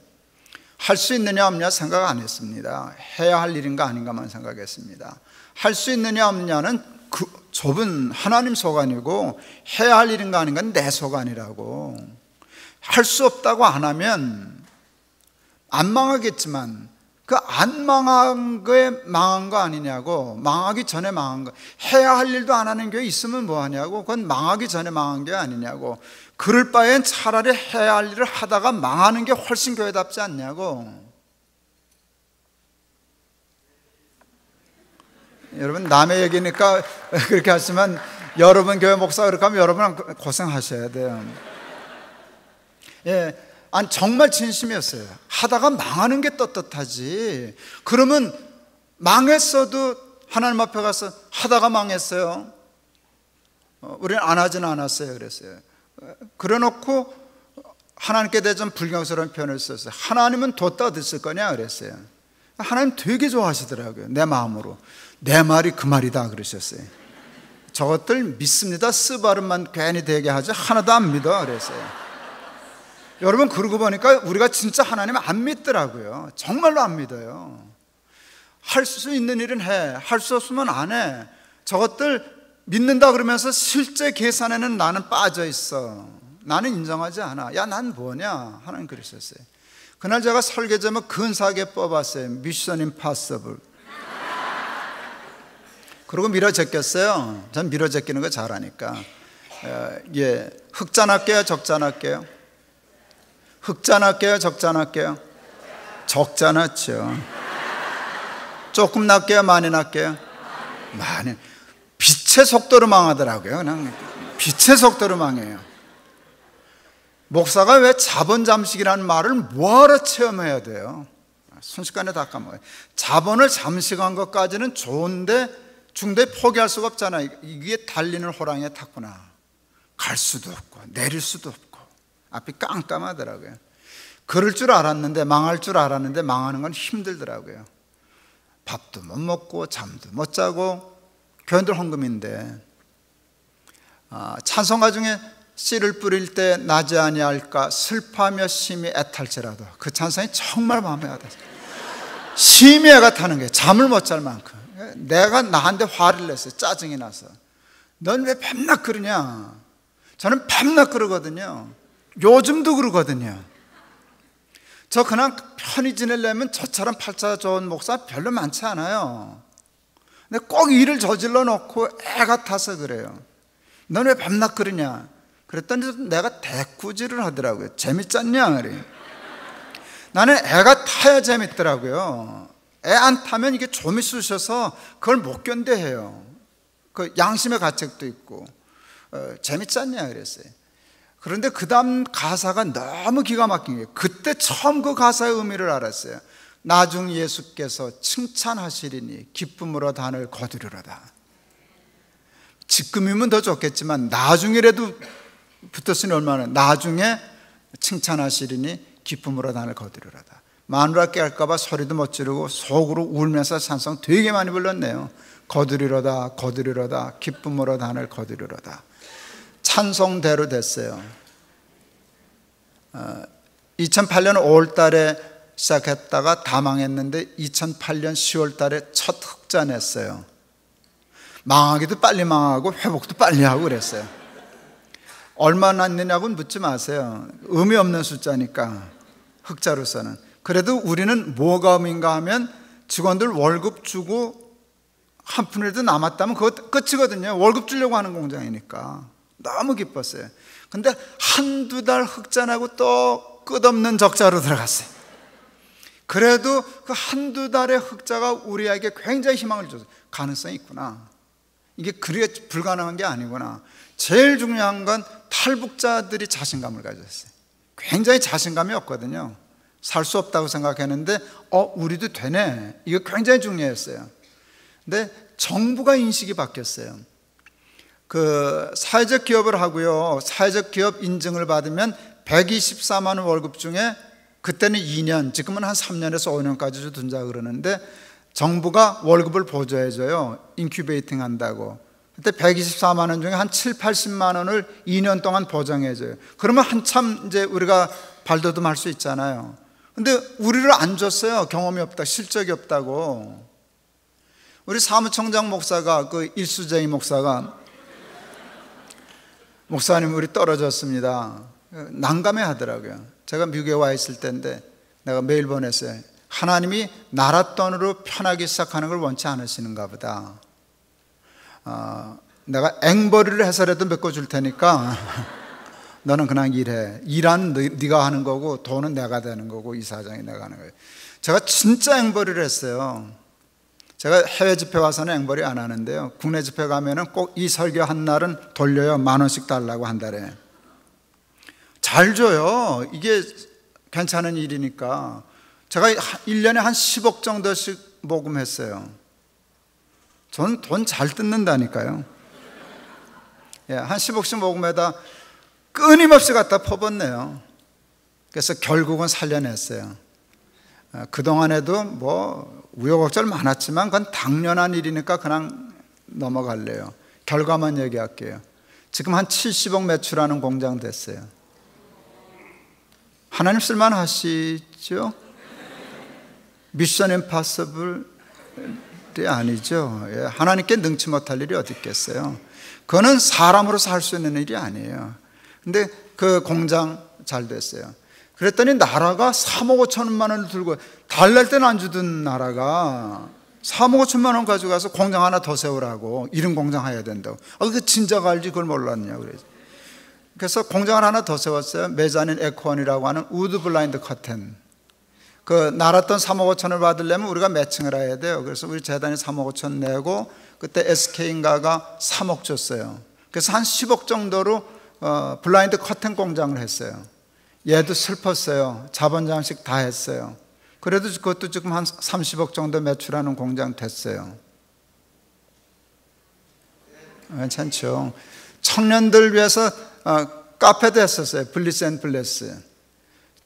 할 수 있느냐 없느냐 생각 안 했습니다. 해야 할 일인가 아닌가만 생각했습니다. 할 수 있느냐 없느냐는 그 좁은 하나님 소관이고, 해야 할 일인가 아닌가는 내 소관이라고. 할 수 없다고 안 하면 안 망하겠지만 그 안 망한 거에 망한 거 아니냐고. 망하기 전에 망한 거. 해야 할 일도 안 하는 교회 있으면 뭐 하냐고. 그건 망하기 전에 망한 게 아니냐고. 그럴 바엔 차라리 해야 할 일을 하다가 망하는 게 훨씬 교회답지 않냐고. 여러분, 남의 얘기니까 그렇게 하시면, 여러분 교회 목사가 그렇게 하면 여러분 고생하셔야 돼요. 예, 아니 정말 진심이었어요. 하다가 망하는 게 떳떳하지. 그러면 망했어도 하나님 앞에 가서 하다가 망했어요. 우리는 안 하지는 않았어요. 그랬어요. 그래놓고 하나님께 대해 좀 불경스러운 표현을 썼어요. 하나님은 뒀다 어디 쓸 거냐 그랬어요. 하나님 되게 좋아하시더라고요. 내 마음으로. 내 말이 그 말이다 그러셨어요. 저것들 믿습니다. 쓰 발음만 괜히 되게 하지 하나도 안 믿어 그랬어요. 여러분, 그러고 보니까 우리가 진짜 하나님 안 믿더라고요. 정말로 안 믿어요. 할 수 있는 일은 해, 할 수 없으면 안 해. 저것들 믿는다 그러면서 실제 계산에는 나는 빠져 있어. 나는 인정하지 않아. 야, 난 뭐냐? 하나님 그러셨어요. 그날 제가 설계 제목 근사하게 뽑았어요. 미션 임파서블. 그리고 밀어 제꼈어요. 전 밀어 제끼는 거 잘하니까. 흑잔할게요, 적잔할게요? 흑잔할게요, 적잔할게요? 적잔하죠. 조금 날게요, 많이 날게요? 많이. 빛의 속도로 망하더라고요. 그냥 빛의 속도로 망해요. 목사가 왜 자본 잠식이라는 말을 뭐하러 체험해야 돼요? 순식간에 다 까먹어요. 자본을 잠식한 것까지는 좋은데 중도에 포기할 수가 없잖아요. 이게 달리는 호랑이에 탔구나. 갈 수도 없고 내릴 수도 없고 앞이 깜깜하더라고요. 그럴 줄 알았는데, 망할 줄 알았는데 망하는 건 힘들더라고요. 밥도 못 먹고 잠도 못 자고. 교인들 헌금인데 찬송가 중에 씨를 뿌릴 때 나지 아니할까 슬퍼하며 심히 애탈지라도, 그 찬송이 정말 마음에 와닿았어요. 심히 애가 타는 거예요. 잠을 못 잘 만큼. 내가 나한테 화를 냈어요. 짜증이 나서. 넌 왜 밤낮 그러냐? 저는 밤낮 그러거든요. 요즘도 그러거든요. 저 그냥 편히 지내려면 저처럼 팔자 좋은 목사 별로 많지 않아요. 근데 꼭 일을 저질러 놓고 애가 타서 그래요. 넌 왜 밤낮 그러냐? 그랬더니 내가 대꾸질을 하더라고요. 재밌잖냐? 그래. 나는 애가 타야 재밌더라고요. 애 안 타면 이게 좀이 쑤셔서 그걸 못 견뎌해요. 그 양심의 가책도 있고. 재밌잖냐? 그랬어요. 그런데 그 다음 가사가 너무 기가 막힌 거예요. 그때 처음 그 가사의 의미를 알았어요. 나중 예수께서 칭찬하시리니 기쁨으로 단을 거두리로다. 지금이면 더 좋겠지만 나중이라도 붙었으니 얼마나. 나중에 칭찬하시리니 기쁨으로 단을 거두리로다. 마누라 깰까 봐 소리도 못 지르고 속으로 울면서 찬송 되게 많이 불렀네요. 거두리로다 거두리로다 기쁨으로 단을 거두리로다. 찬송대로 됐어요. 2008년 5월 달에 시작했다가 다 망했는데 2008년 10월 달에 첫 흑자 냈어요. 망하기도 빨리 망하고 회복도 빨리 하고 그랬어요. 얼마나 났느냐고는 묻지 마세요. 의미 없는 숫자니까, 흑자로서는. 그래도 우리는 뭐가 의미인가 하면 직원들 월급 주고 한 푼이라도 남았다면 그거 끝이거든요. 월급 주려고 하는 공장이니까. 너무 기뻤어요. 근데 한두 달 흑자 나고 또 끝없는 적자로 들어갔어요. 그래도 그 한두 달의 흑자가 우리에게 굉장히 희망을 줬어요. 가능성이 있구나. 이게 그게 불가능한 게 아니구나. 제일 중요한 건 탈북자들이 자신감을 가졌어요. 굉장히 자신감이 없거든요. 살 수 없다고 생각했는데 우리도 되네. 이거 굉장히 중요했어요. 근데 정부가 인식이 바뀌었어요. 그 사회적 기업을 하고요, 사회적 기업 인증을 받으면 124만 원 월급 중에 그때는 2년, 지금은 한 3년에서 5년까지 준다 그러는데 정부가 월급을 보조해줘요. 인큐베이팅 한다고. 그때 124만 원 중에 한 7, 80만 원을 2년 동안 보장해줘요. 그러면 한참 이제 우리가 발돋움할 수 있잖아요. 근데 우리를 안 줬어요. 경험이 없다, 실적이 없다고. 우리 사무총장 목사가, 그 일수쟁이 목사가, 목사님 우리 떨어졌습니다. 난감해 하더라고요. 제가 미국에 와 있을 때인데 내가 메일 보냈어요. 하나님이 나라 돈으로 편하게 시작하는 걸 원치 않으시는가 보다. 내가 앵벌이를 해서라도 메꿔줄 테니까 너는 그냥 일해. 일은 네가 하는 거고 돈은 내가 되는 거고 이사장이 내가 하는 거예요. 제가 진짜 앵벌이를 했어요. 제가 해외 집회 와서는 앵벌이 안 하는데요, 국내 집회 가면은 꼭 이 설교 한 날은 돌려요. 10,000원씩 달라고 한 달에. 잘 줘요. 이게 괜찮은 일이니까. 제가 1년에 한 10억 정도씩 모금했어요. 저는 돈 잘 뜯는다니까요. 예, 한 10억씩 모금에다 끊임없이 갖다 퍼붓네요. 그래서 결국은 살려냈어요. 그동안에도 뭐 우여곡절 많았지만 그건 당연한 일이니까 그냥 넘어갈래요. 결과만 얘기할게요. 지금 한 70억 매출하는 공장 됐어요. 하나님 쓸만하시죠? 미션 임파서블이 아니죠. 예, 하나님께 능치 못할 일이 어디 있겠어요. 그거는 사람으로서 할 수 있는 일이 아니에요. 근데 그 공장 잘 됐어요. 그랬더니 나라가 3억 5천만 원을 들고, 달랠 때는 안 주던 나라가 3억 5천만 원 가져가서 공장 하나 더 세우라고, 이런 공장 해야 된다고. 그 진작 알지 그걸 몰랐냐 그래서. 그래서 공장을 하나 더 세웠어요. 메자닌 에코원이라고 하는 우드 블라인드 커튼. 그 날았던 3억 5천을 받으려면 우리가 매칭을 해야 돼요. 그래서 우리 재단이 3억 5천 내고, 그때 SK인가가 3억 줬어요. 그래서 한 10억 정도로 블라인드 커튼 공장을 했어요. 얘도 슬펐어요. 자본 장식 다 했어요. 그래도 그것도 지금 한 30억 정도 매출하는 공장 됐어요. 괜찮죠? 청년들 위해서 카페도 했었어요. 블리스 앤 블레스.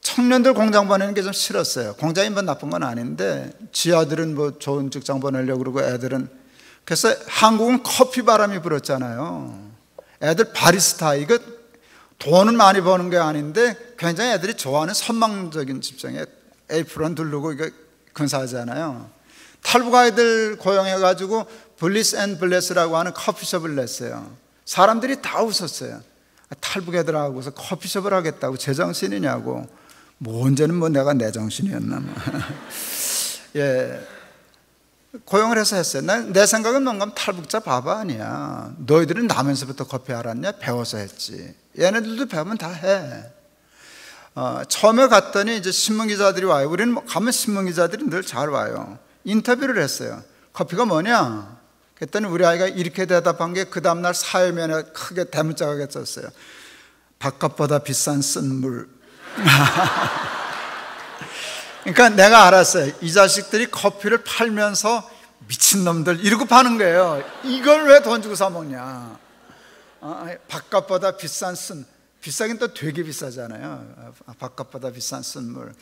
청년들 공장 보내는 게 좀 싫었어요. 공장이 뭐 나쁜 건 아닌데 지 아들은 뭐 좋은 직장 보내려고 그러고 애들은. 그래서 한국은 커피 바람이 불었잖아요. 애들 바리스타, 이거 돈은 많이 버는 게 아닌데 굉장히 애들이 좋아하는 선망적인 직장에 에이프론 두르고 이거 근사하잖아요. 탈북 아이들 고용해가지고 블리스 앤 블레스라고 하는 커피숍을 냈어요. 사람들이 다 웃었어요. 탈북 애들하고서 커피숍을 하겠다고 제정신이냐고. 뭐 언제는 뭐 내가 내 정신이었나. 예, 고용을 해서 했어요. 내 생각은 뭔가 탈북자 바보 아니야. 너희들은 나면서부터 커피 알았냐? 배워서 했지. 얘네들도 배우면 다 해. 처음에 갔더니 이제 신문기자들이 와요. 우리는 가면 신문기자들이 늘 잘 와요. 인터뷰를 했어요. 커피가 뭐냐? 그랬더니 우리 아이가 이렇게 대답한 게 그 다음날 사회면에 크게 대문짝하게 썼어요. 바깥보다 비싼 쓴 물. 그러니까 내가 알았어요. 이 자식들이 커피를 팔면서 미친놈들 이러고 파는 거예요. 이걸 왜 돈 주고 사 먹냐. 바깥보다 비싼 쓴, 비싸긴 또 되게 비싸잖아요. 바깥보다 비싼 쓴물.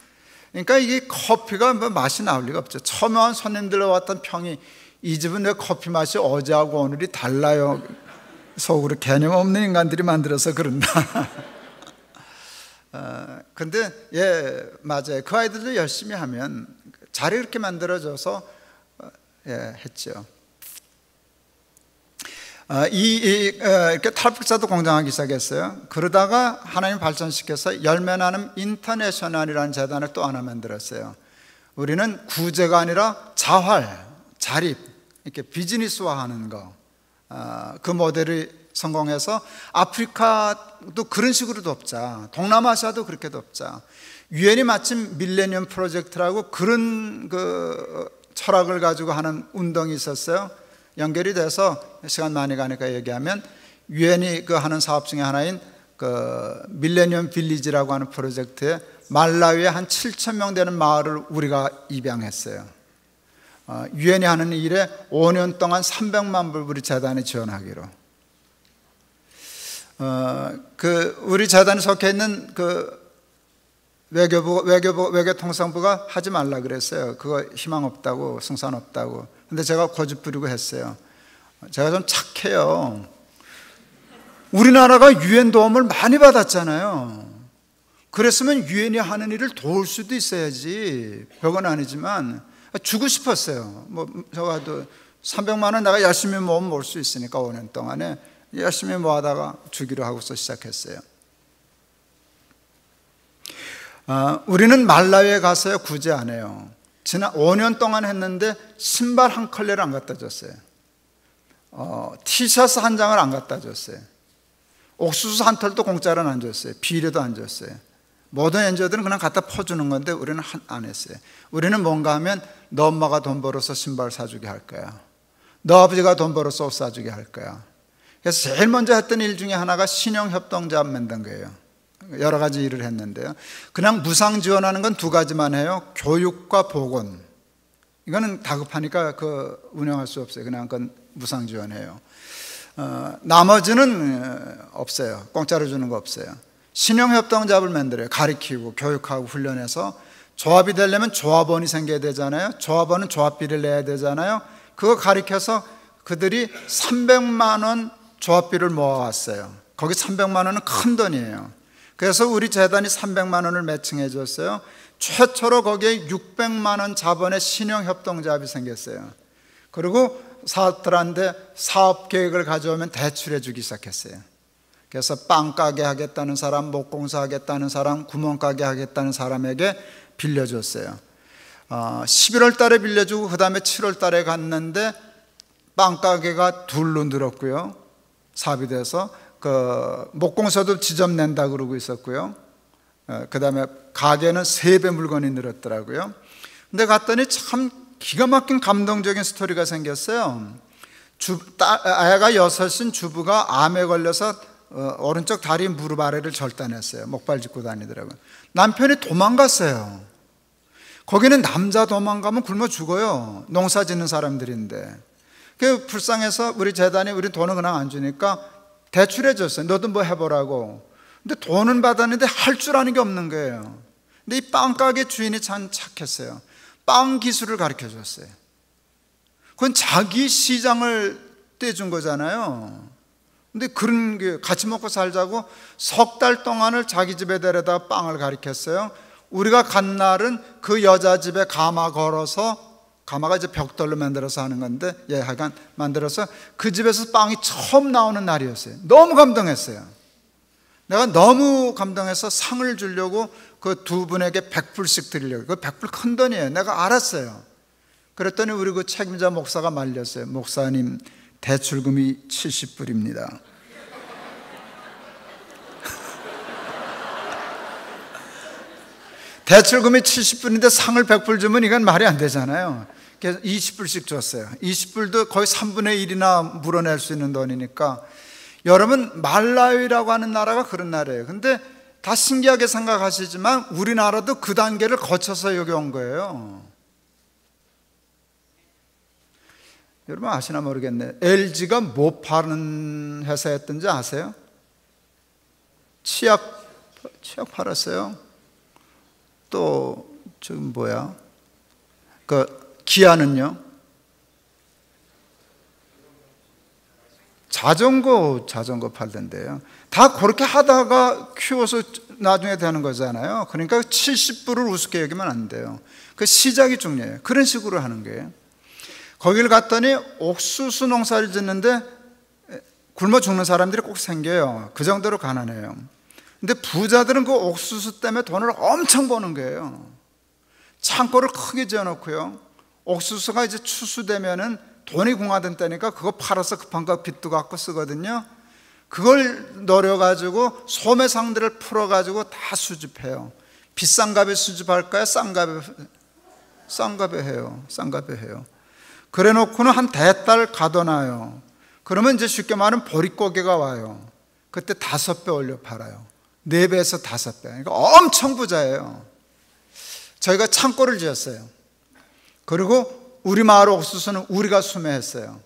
그러니까 이게 커피가 뭐 맛이 나올 리가 없죠. 처음 온 손님들 왔던 평이, 이 집은 왜 커피 맛이 어제하고 오늘이 달라요. 속으로 개념 없는 인간들이 만들어서 그런다. 근데 예, 맞아요. 그 아이들도 열심히 하면 잘 이렇게 만들어져서 했죠. 이렇게 탈북자도 공장하기 시작했어요. 그러다가 하나님 발전시켜서 열매나눔 인터내셔널이라는 재단을 또 하나 만들었어요. 우리는 구제가 아니라 자활, 자립, 이렇게 비즈니스화하는 거, 그 모델이 성공해서 아프리카도 그런 식으로 돕자, 동남아시아도 그렇게 돕자. 유엔이 마침 밀레니엄 프로젝트라고 그런 그 철학을 가지고 하는 운동이 있었어요. 연결이 돼서 시간 많이 가니까 얘기하면, 유엔이 그 하는 사업 중에 하나인 그 밀레니엄 빌리지라고 하는 프로젝트에 말라위에 한 7천 명 되는 마을을 우리가 입양했어요. 유엔이 하는 일에 5년 동안 300만 불 우리 재단이 지원하기로. 우리 재단이 속해 있는 그 외교통상부가 하지 말라 그랬어요. 그거 희망 없다고, 승산 없다고. 근데 제가 고집 부리고 했어요. 제가 좀 착해요. 우리나라가 유엔 도움을 많이 받았잖아요. 그랬으면 유엔이 하는 일을 도울 수도 있어야지. 별건 아니지만 주고 싶었어요. 뭐 저도 300만 원 내가 열심히 모으면 모을 수 있으니까 5년 동안에 열심히 모아다가 주기로 하고서 시작했어요. 우리는 말라위에 가서요 구제 안 해요. 지난 5년 동안 했는데 신발 한 컬레를 안 갖다 줬어요. 티셔츠 한 장을 안 갖다 줬어요. 옥수수 한 털도 공짜로 안 줬어요. 비료도 안 줬어요. 모든 엔저들은 그냥 갖다 퍼주는 건데 우리는 안 했어요. 우리는 뭔가 하면 너 엄마가 돈 벌어서 신발 사주게 할 거야. 너 아버지가 돈 벌어서 옷 사주게 할 거야. 그래서 제일 먼저 했던 일 중에 하나가 신용협동조합 만든 거예요. 여러 가지 일을 했는데요. 그냥 무상 지원하는 건 두 가지만 해요. 교육과 보건. 이거는 다급하니까 운영할 수 없어요. 그냥 그건 무상 지원해요. 나머지는 없어요. 공짜로 주는 거 없어요. 신용협동조합을 만들어요. 가르치고 교육하고 훈련해서 조합이 되려면 조합원이 생겨야 되잖아요. 조합원은 조합비를 내야 되잖아요. 그거 가르쳐서 그들이 300만 원 조합비를 모아왔어요. 거기 300만 원은 큰 돈이에요. 그래서 우리 재단이 300만 원을 매칭해 줬어요. 최초로 거기에 600만 원 자본의 신용협동조합이 생겼어요. 그리고 사업들한테 사업 계획을 가져오면 대출해 주기 시작했어요. 그래서 빵가게 하겠다는 사람, 목공사 하겠다는 사람, 구멍가게 하겠다는 사람에게 빌려줬어요. 11월 달에 빌려주고 그 다음에 7월 달에 갔는데 빵가게가 둘로 늘었고요. 사업이 돼서 목공사도 지점낸다 그러고 있었고요. 그 다음에 가게는 3배 물건이 늘었더라고요. 근데 갔더니 참 기가 막힌 감동적인 스토리가 생겼어요. 아이가 6인 주부가 암에 걸려서 오른쪽 다리 무릎 아래를 절단했어요. 목발 짚고 다니더라고요. 남편이 도망갔어요. 거기는 남자 도망가면 굶어 죽어요. 농사 짓는 사람들인데. 불쌍해서 우리 재단이 우리 돈은 그냥 안 주니까 대출해 줬어요. 너도 뭐 해보라고. 근데 돈은 받았는데 할 줄 아는 게 없는 거예요. 근데 이 빵가게 주인이 참 착했어요. 빵 기술을 가르쳐 줬어요. 그건 자기 시장을 떼준 거잖아요. 근데 그런 게 같이 먹고 살자고 석 달 동안을 자기 집에 데려다 빵을 가르쳤어요. 우리가 간 날은 그 여자 집에 가마 걸어서, 가마가 이제 벽돌로 만들어서 하는 건데, 하여간 만들어서 그 집에서 빵이 처음 나오는 날이었어요. 너무 감동했어요. 내가 너무 감동해서 상을 주려고 그 두 분에게 100불씩 드리려고. 그 100불 큰 돈이에요. 내가 알았어요. 그랬더니 우리 그 책임자 목사가 말렸어요. 목사님, 대출금이 70불입니다. 대출금이 70불인데 상을 100불 주면 이건 말이 안 되잖아요. 그래서 20불씩 줬어요. 20불도 거의 3분의 1이나 물어낼 수 있는 돈이니까. 여러분, 말라위라고 하는 나라가 그런 나라예요. 근데 다 신기하게 생각하시지만 우리나라도 그 단계를 거쳐서 여기 온 거예요. 여러분 아시나 모르겠네. LG가 뭐 파는 회사였던지 아세요? 치약 팔았어요. 또 지금 뭐야? 기아는요? 자전거 팔던데요. 다 그렇게 하다가 키워서 나중에 되는 거잖아요. 그러니까 70불을 우습게 여기면 안 돼요. 그 시작이 중요해요. 그런 식으로 하는 거예요. 거기를 갔더니 옥수수 농사를 짓는데 굶어 죽는 사람들이 꼭 생겨요. 그 정도로 가난해요. 근데 부자들은 그 옥수수 때문에 돈을 엄청 버는 거예요. 창고를 크게 지어놓고요. 옥수수가 이제 추수되면은 돈이 궁하던 때니까 그거 팔아서 급한 거 빚도 갖고 쓰거든요. 그걸 노려가지고 소매상들을 풀어가지고 다 수집해요. 비싼 값에 수집할까요? 싼 값에 해요. 그래 놓고는 한 대달 가둬놔요. 그러면 이제 쉽게 말하면 보릿고개가 와요. 그때 5배 올려 팔아요. 4배에서 5배. 그러니까 엄청 부자예요. 저희가 창고를 지었어요. 그리고 우리 마을 옥수수는 우리가 수매했어요.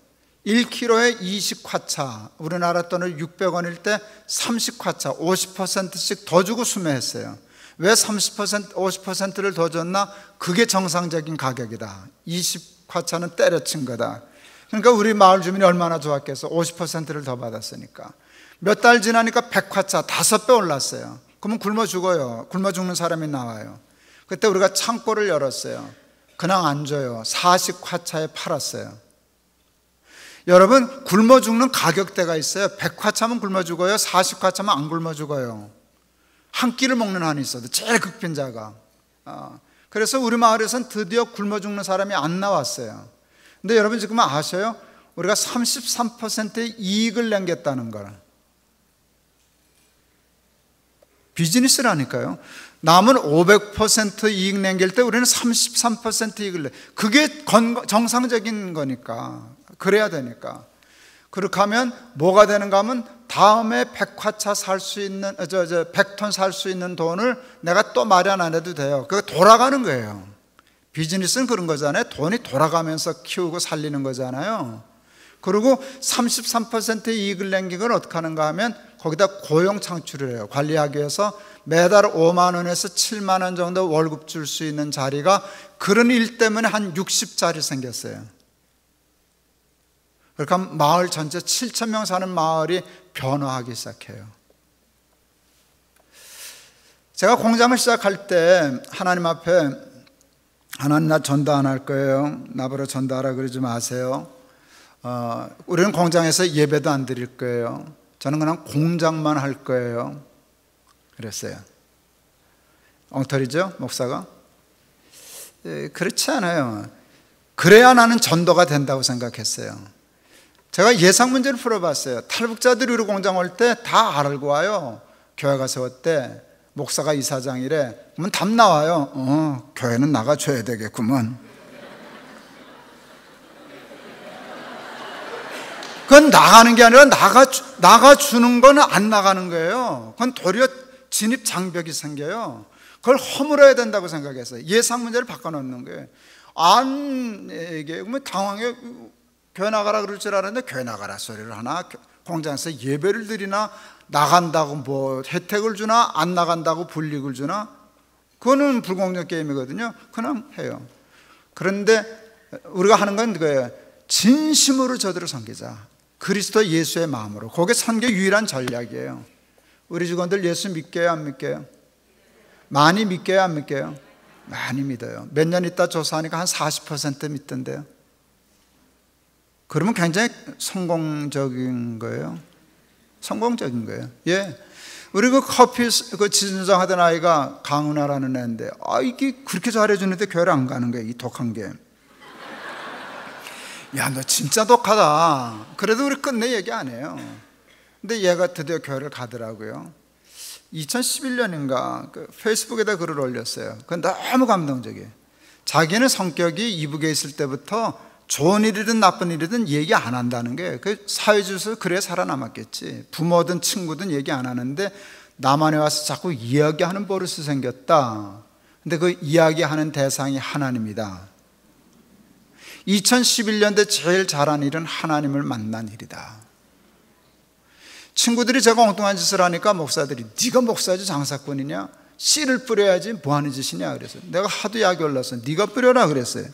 1kg에 20화차, 우리나라 돈을 600원일 때 30화차, 50%씩 더 주고 수매했어요. 왜 30%, 50%를 더 줬나? 그게 정상적인 가격이다. 20화차는 때려친 거다. 그러니까 우리 마을 주민이 얼마나 좋았겠어. 50%를 더 받았으니까. 몇 달 지나니까 100화차, 5배 올랐어요. 그러면 굶어 죽어요. 굶어 죽는 사람이 나와요. 그때 우리가 창고를 열었어요. 그냥 안 줘요. 40화차에 팔았어요. 여러분, 굶어 죽는 가격대가 있어요. 100화차면 굶어 죽어요. 40화차면 안 굶어 죽어요. 한 끼를 먹는 한이 있어도 제일 극빈자가. 그래서 우리 마을에서는 드디어 굶어 죽는 사람이 안 나왔어요. 근데 여러분 지금 아셔요? 우리가 33%의 이익을 남겼다는 걸. 비즈니스라니까요. 남은 500% 이익 남길 때 우리는 33% 이익을 내. 그게 정상적인 거니까. 그래야 되니까. 그렇게 하면 뭐가 되는가 하면 다음에 100화차 살 수 있는, 100톤 살 수 있는 돈을 내가 또 마련 안 해도 돼요. 그게 돌아가는 거예요. 비즈니스는 그런 거잖아요. 돈이 돌아가면서 키우고 살리는 거잖아요. 그리고 33%의 이익을 남긴 건 어떻게 하는가 하면 거기다 고용 창출을 해요. 관리하기 위해서 매달 5만 원에서 7만 원 정도 월급 줄 수 있는 자리가 그런 일 때문에 한 60자리 생겼어요. 그러니까 마을 전체 7천 명 사는 마을이 변화하기 시작해요. 제가 공장을 시작할 때 하나님 앞에 하나님 나 전도 안 할 거예요. 나보러 전도하라 그러지 마세요. 우리는 공장에서 예배도 안 드릴 거예요. 저는 그냥 공장만 할 거예요. 그랬어요. 엉터리죠, 목사가? 그렇지 않아요. 그래야 나는 전도가 된다고 생각했어요. 제가 예상 문제를 풀어봤어요. 탈북자들이 우리 공장 올 때 다 알고 와요. 교회가 세웠대. 목사가 이사장이래. 그러면 답 나와요. 교회는 나가줘야 되겠구먼. 그건 나가는 게 아니라 나가주는 건 안 나가는 거예요. 그건 도리어 진입 장벽이 생겨요. 그걸 허물어야 된다고 생각했어요. 예상 문제를 바꿔놓는 거예요. 안 얘기하면 당황해. 교회 나가라 그럴 줄 알았는데 교회 나가라 소리를 하나, 공장에서 예배를 드리나, 나간다고 뭐 혜택을 주나, 안 나간다고 불이익을 주나, 그거는 불공정 게임이거든요. 그냥 해요. 그런데 우리가 하는 건 그거예요. 진심으로 저들을 섬기자. 그리스도 예수의 마음으로. 그게 선교 유일한 전략이에요. 우리 직원들 예수 믿게요, 안 믿게요? 많이 믿게요, 안 믿게요? 많이 믿어요. 몇 년 있다 조사하니까 한 40% 믿던데요. 그러면 굉장히 성공적인 거예요. 성공적인 거예요. 예. 우리 그 커피 지점장 아이가 강은하라는 애인데, 이게 그렇게 잘해주는데 교회를 안 가는 거예요. 이 독한 게. 야, 너 진짜 독하다. 그래도 우리 끝내 얘기 안 해요. 근데 얘가 드디어 교회를 가더라고요. 2011년인가 그 페이스북에다 글을 올렸어요. 그건 너무 감동적이에요. 자기는 성격이 이북에 있을 때부터 좋은 일이든 나쁜 일이든 얘기 안 한다는 게, 그 사회주에서 그래 살아남았겠지. 부모든 친구든 얘기 안 하는데 남한에 와서 자꾸 이야기하는 버릇이 생겼다. 근데 그 이야기하는 대상이 하나님이다. 2011년대 제일 잘한 일은 하나님을 만난 일이다. 친구들이 제가 엉뚱한 짓을 하니까 목사들이, 네가 목사지 장사꾼이냐? 씨를 뿌려야지 뭐하는 짓이냐 그래서 내가 하도 약이 올라서 네가 뿌려라 그랬어요.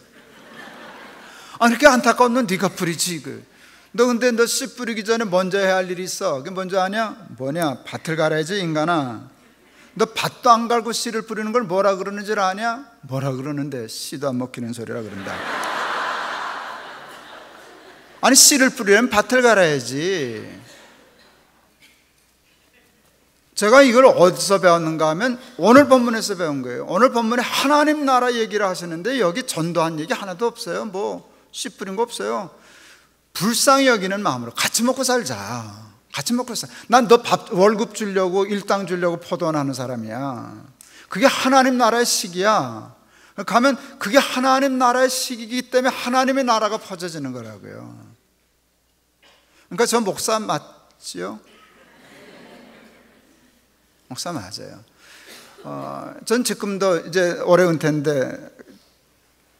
이렇게 안타까운 건 네가 뿌리지. 너 근데 너 씨 뿌리기 전에 먼저 해야 할 일이 있어. 그게 먼저 아냐? 뭐냐? 밭을 갈아야지 인간아. 너 밭도 안 갈고 씨를 뿌리는 걸 뭐라 그러는 줄 아냐? 뭐라 그러는데? 씨도 안 먹히는 소리라 그런다. 아니 씨를 뿌리려면 밭을 갈아야지. 제가 이걸 어디서 배웠는가 하면 오늘 본문에서 배운 거예요. 오늘 본문에 하나님 나라 얘기를 하시는데 여기 전도한 얘기 하나도 없어요. 뭐 씨 뿌린 거 없어요. 불쌍히 여기는 마음으로 같이 먹고 살자. 같이 먹고 살자. 난 너 밥 월급 주려고 일당 주려고 포도원하는 사람이야. 그게 하나님 나라의 시기야. 가면 그게 하나님 나라의 시기이기 때문에 하나님의 나라가 퍼져지는 거라고요. 그러니까 저 목사 맞지요? 목사 맞아요. 전 지금도 이제 올해 은퇴인데,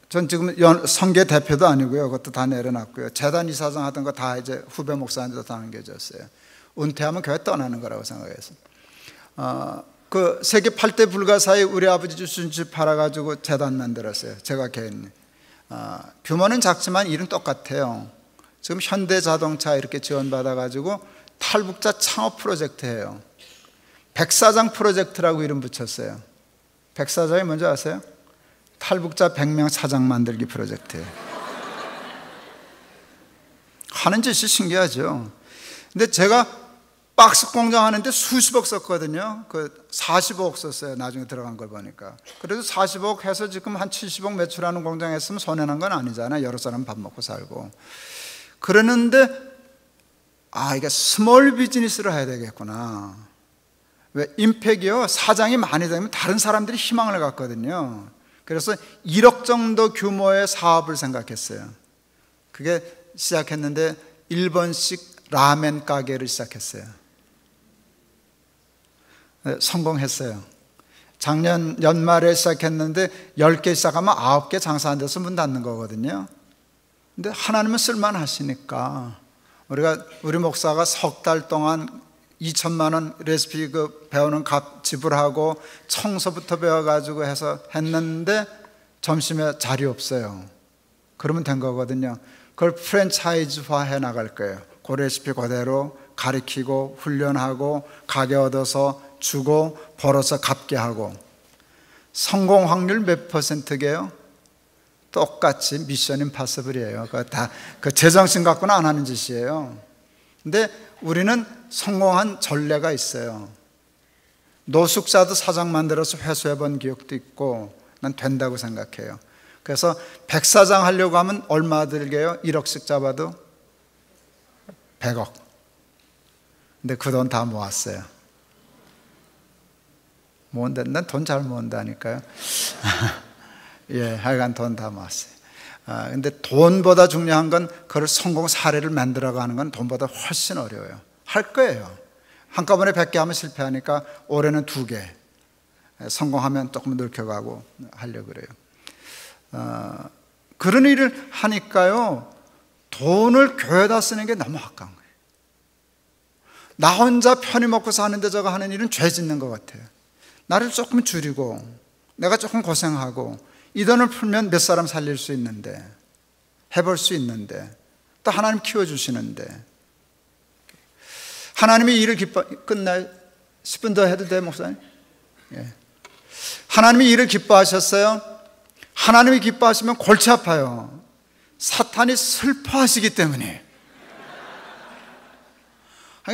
전 지금 성계 대표도 아니고요. 그것도 다 내려놨고요. 재단 이사장 하던 거 다 이제 후배 목사님도 다 넘겨졌어요. 은퇴하면 교회 떠나는 거라고 생각해서. 그 세계 8대 불가사에 우리 아버지 주신 집 팔아가지고 재단 만들었어요. 제가 개인. 규모는 작지만 일은 똑같아요. 지금 현대자동차 이렇게 지원받아가지고 탈북자 창업 프로젝트예요. 백사장 프로젝트라고 이름 붙였어요. 백사장이 뭔지 아세요? 탈북자 100명 사장 만들기 프로젝트예요. 하는 짓이 신기하죠. 근데 제가 박스 공장 하는데 수십억 썼거든요. 그 45억 썼어요. 나중에 들어간 걸 보니까. 그래도 40억 해서 지금 한 70억 매출하는 공장 했으면 손해난 건 아니잖아요. 여러 사람 밥 먹고 살고. 그러는데 이게 스몰 비즈니스를 해야 되겠구나. 왜? 임팩이요, 사장이 많이 되면 다른 사람들이 희망을 갖거든요. 그래서 1억 정도 규모의 사업을 생각했어요. 그게 시작했는데 일본식 라멘 가게를 시작했어요. 성공했어요. 작년 연말에 시작했는데 10개 시작하면 9개 장사 안 돼서 문 닫는 거거든요. 근데 하나님은 쓸만하시니까 우리 목사가 석 달 동안 2천만 원 레시피 배우는 값 지불하고 청소부터 배워가지고 해서 했는데 점심에 자리 없어요. 그러면 된 거거든요. 그걸 프랜차이즈화 해 나갈 거예요. 그 레시피 그대로 가르치고 훈련하고 가게 얻어서 주고 벌어서 갚게 하고. 성공 확률 몇 %게요? 똑같이 미션 임파서블이에요. 그 제정신 갖고는 안 하는 짓이에요. 근데 우리는 성공한 전례가 있어요. 노숙자도 사장 만들어서 회수해 본 기억도 있고 난 된다고 생각해요. 그래서 백사장 하려고 하면 얼마 들게요? 1억씩 잡아도 100억. 근데 그 돈 다 모았어요. 모은다. 난 돈 잘 모은다니까요. 예, 하여간 돈 다 모았어요. 근데 돈보다 중요한 건 그걸 성공 사례를 만들어가는 건 돈보다 훨씬 어려워요. 할 거예요. 한꺼번에 100개 하면 실패하니까 올해는 2개. 성공하면 조금 넓혀가고 하려고 그래요. 그런 일을 하니까요, 돈을 교회에다 쓰는 게 너무 아까운 거예요. 나 혼자 편히 먹고 사는데 저거 하는 일은 죄 짓는 것 같아요. 나를 조금 줄이고 내가 조금 고생하고 이 돈을 풀면 몇 사람 살릴 수 있는데, 해볼 수 있는데, 또 하나님 키워주시는데, 하나님이 일을 끝나요? 10분 더 해도 돼, 목사님? 예. 하나님이 일을 기뻐하셨어요? 하나님이 기뻐하시면 골치 아파요. 사탄이 슬퍼하시기 때문에.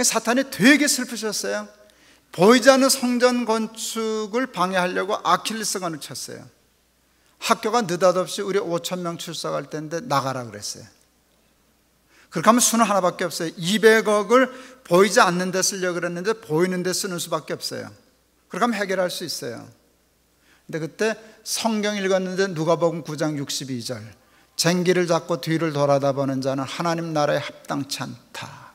사탄이 되게 슬프셨어요. 보이지 않는 성전 건축을 방해하려고 아킬레스건을 쳤어요. 학교가 느닷없이 우리 5,000명 출석할 때인데 나가라 그랬어요. 그렇게 하면 수는 하나밖에 없어요. 200억을 보이지 않는 데 쓰려고 그랬는데 보이는 데 쓰는 수밖에 없어요. 그렇게 하면 해결할 수 있어요. 근데 그때 성경 읽었는데 누가복음 9장 62절, 쟁기를 잡고 뒤를 돌아다 보는 자는 하나님 나라에 합당치 않다.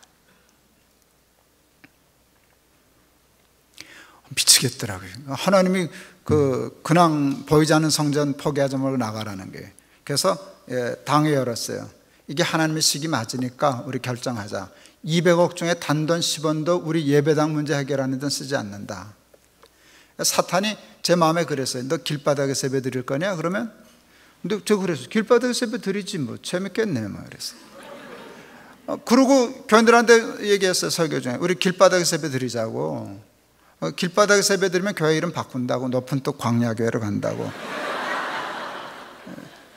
미치겠더라고요. 하나님이 그냥 보이지 않는 성전 포기하지 말고 나가라는 게. 그래서 당회 열었어요. 이게 하나님의 시기 맞으니까 우리 결정하자. 200억 중에 단돈 10원도 우리 예배당 문제 해결하는 데 쓰지 않는다. 사탄이 제 마음에 그랬어요. 너 길바닥에 세배 드릴 거냐? 그러면 근데 저 그랬어요. 길바닥에 세배 드리지 뭐 재밌겠네 뭐 그랬어요. 그러고 교인들한테 얘기했어요. 설교 중에 우리 길바닥에 세배 드리자고. 길바닥에 세배 드리면 교회 이름 바꾼다고. 높은 또 광야교회로 간다고.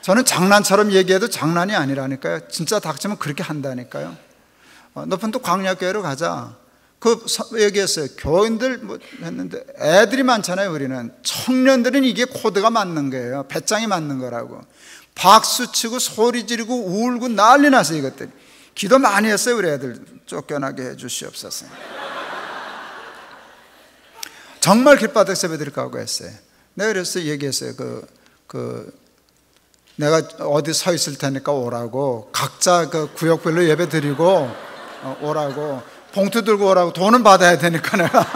저는 장난처럼 얘기해도 장난이 아니라니까요. 진짜 닥치면 그렇게 한다니까요. 높은 또 광야교회로 가자. 그 얘기했어요. 교인들 뭐 했는데 애들이 많잖아요. 우리는 청년들은 이게 코드가 맞는 거예요. 배짱이 맞는 거라고. 박수치고 소리 지르고 울고 난리 났어요. 이것들 기도 많이 했어요. 우리 애들 쫓겨나게 해 주시옵소서. 정말 길바닥 세배 드릴까 하고 했어요. 내가 그래서 얘기했어요. 내가 어디 서 있을 테니까 오라고. 각자 그 구역별로 예배 드리고 오라고. 봉투 들고 오라고. 돈은 받아야 되니까 내가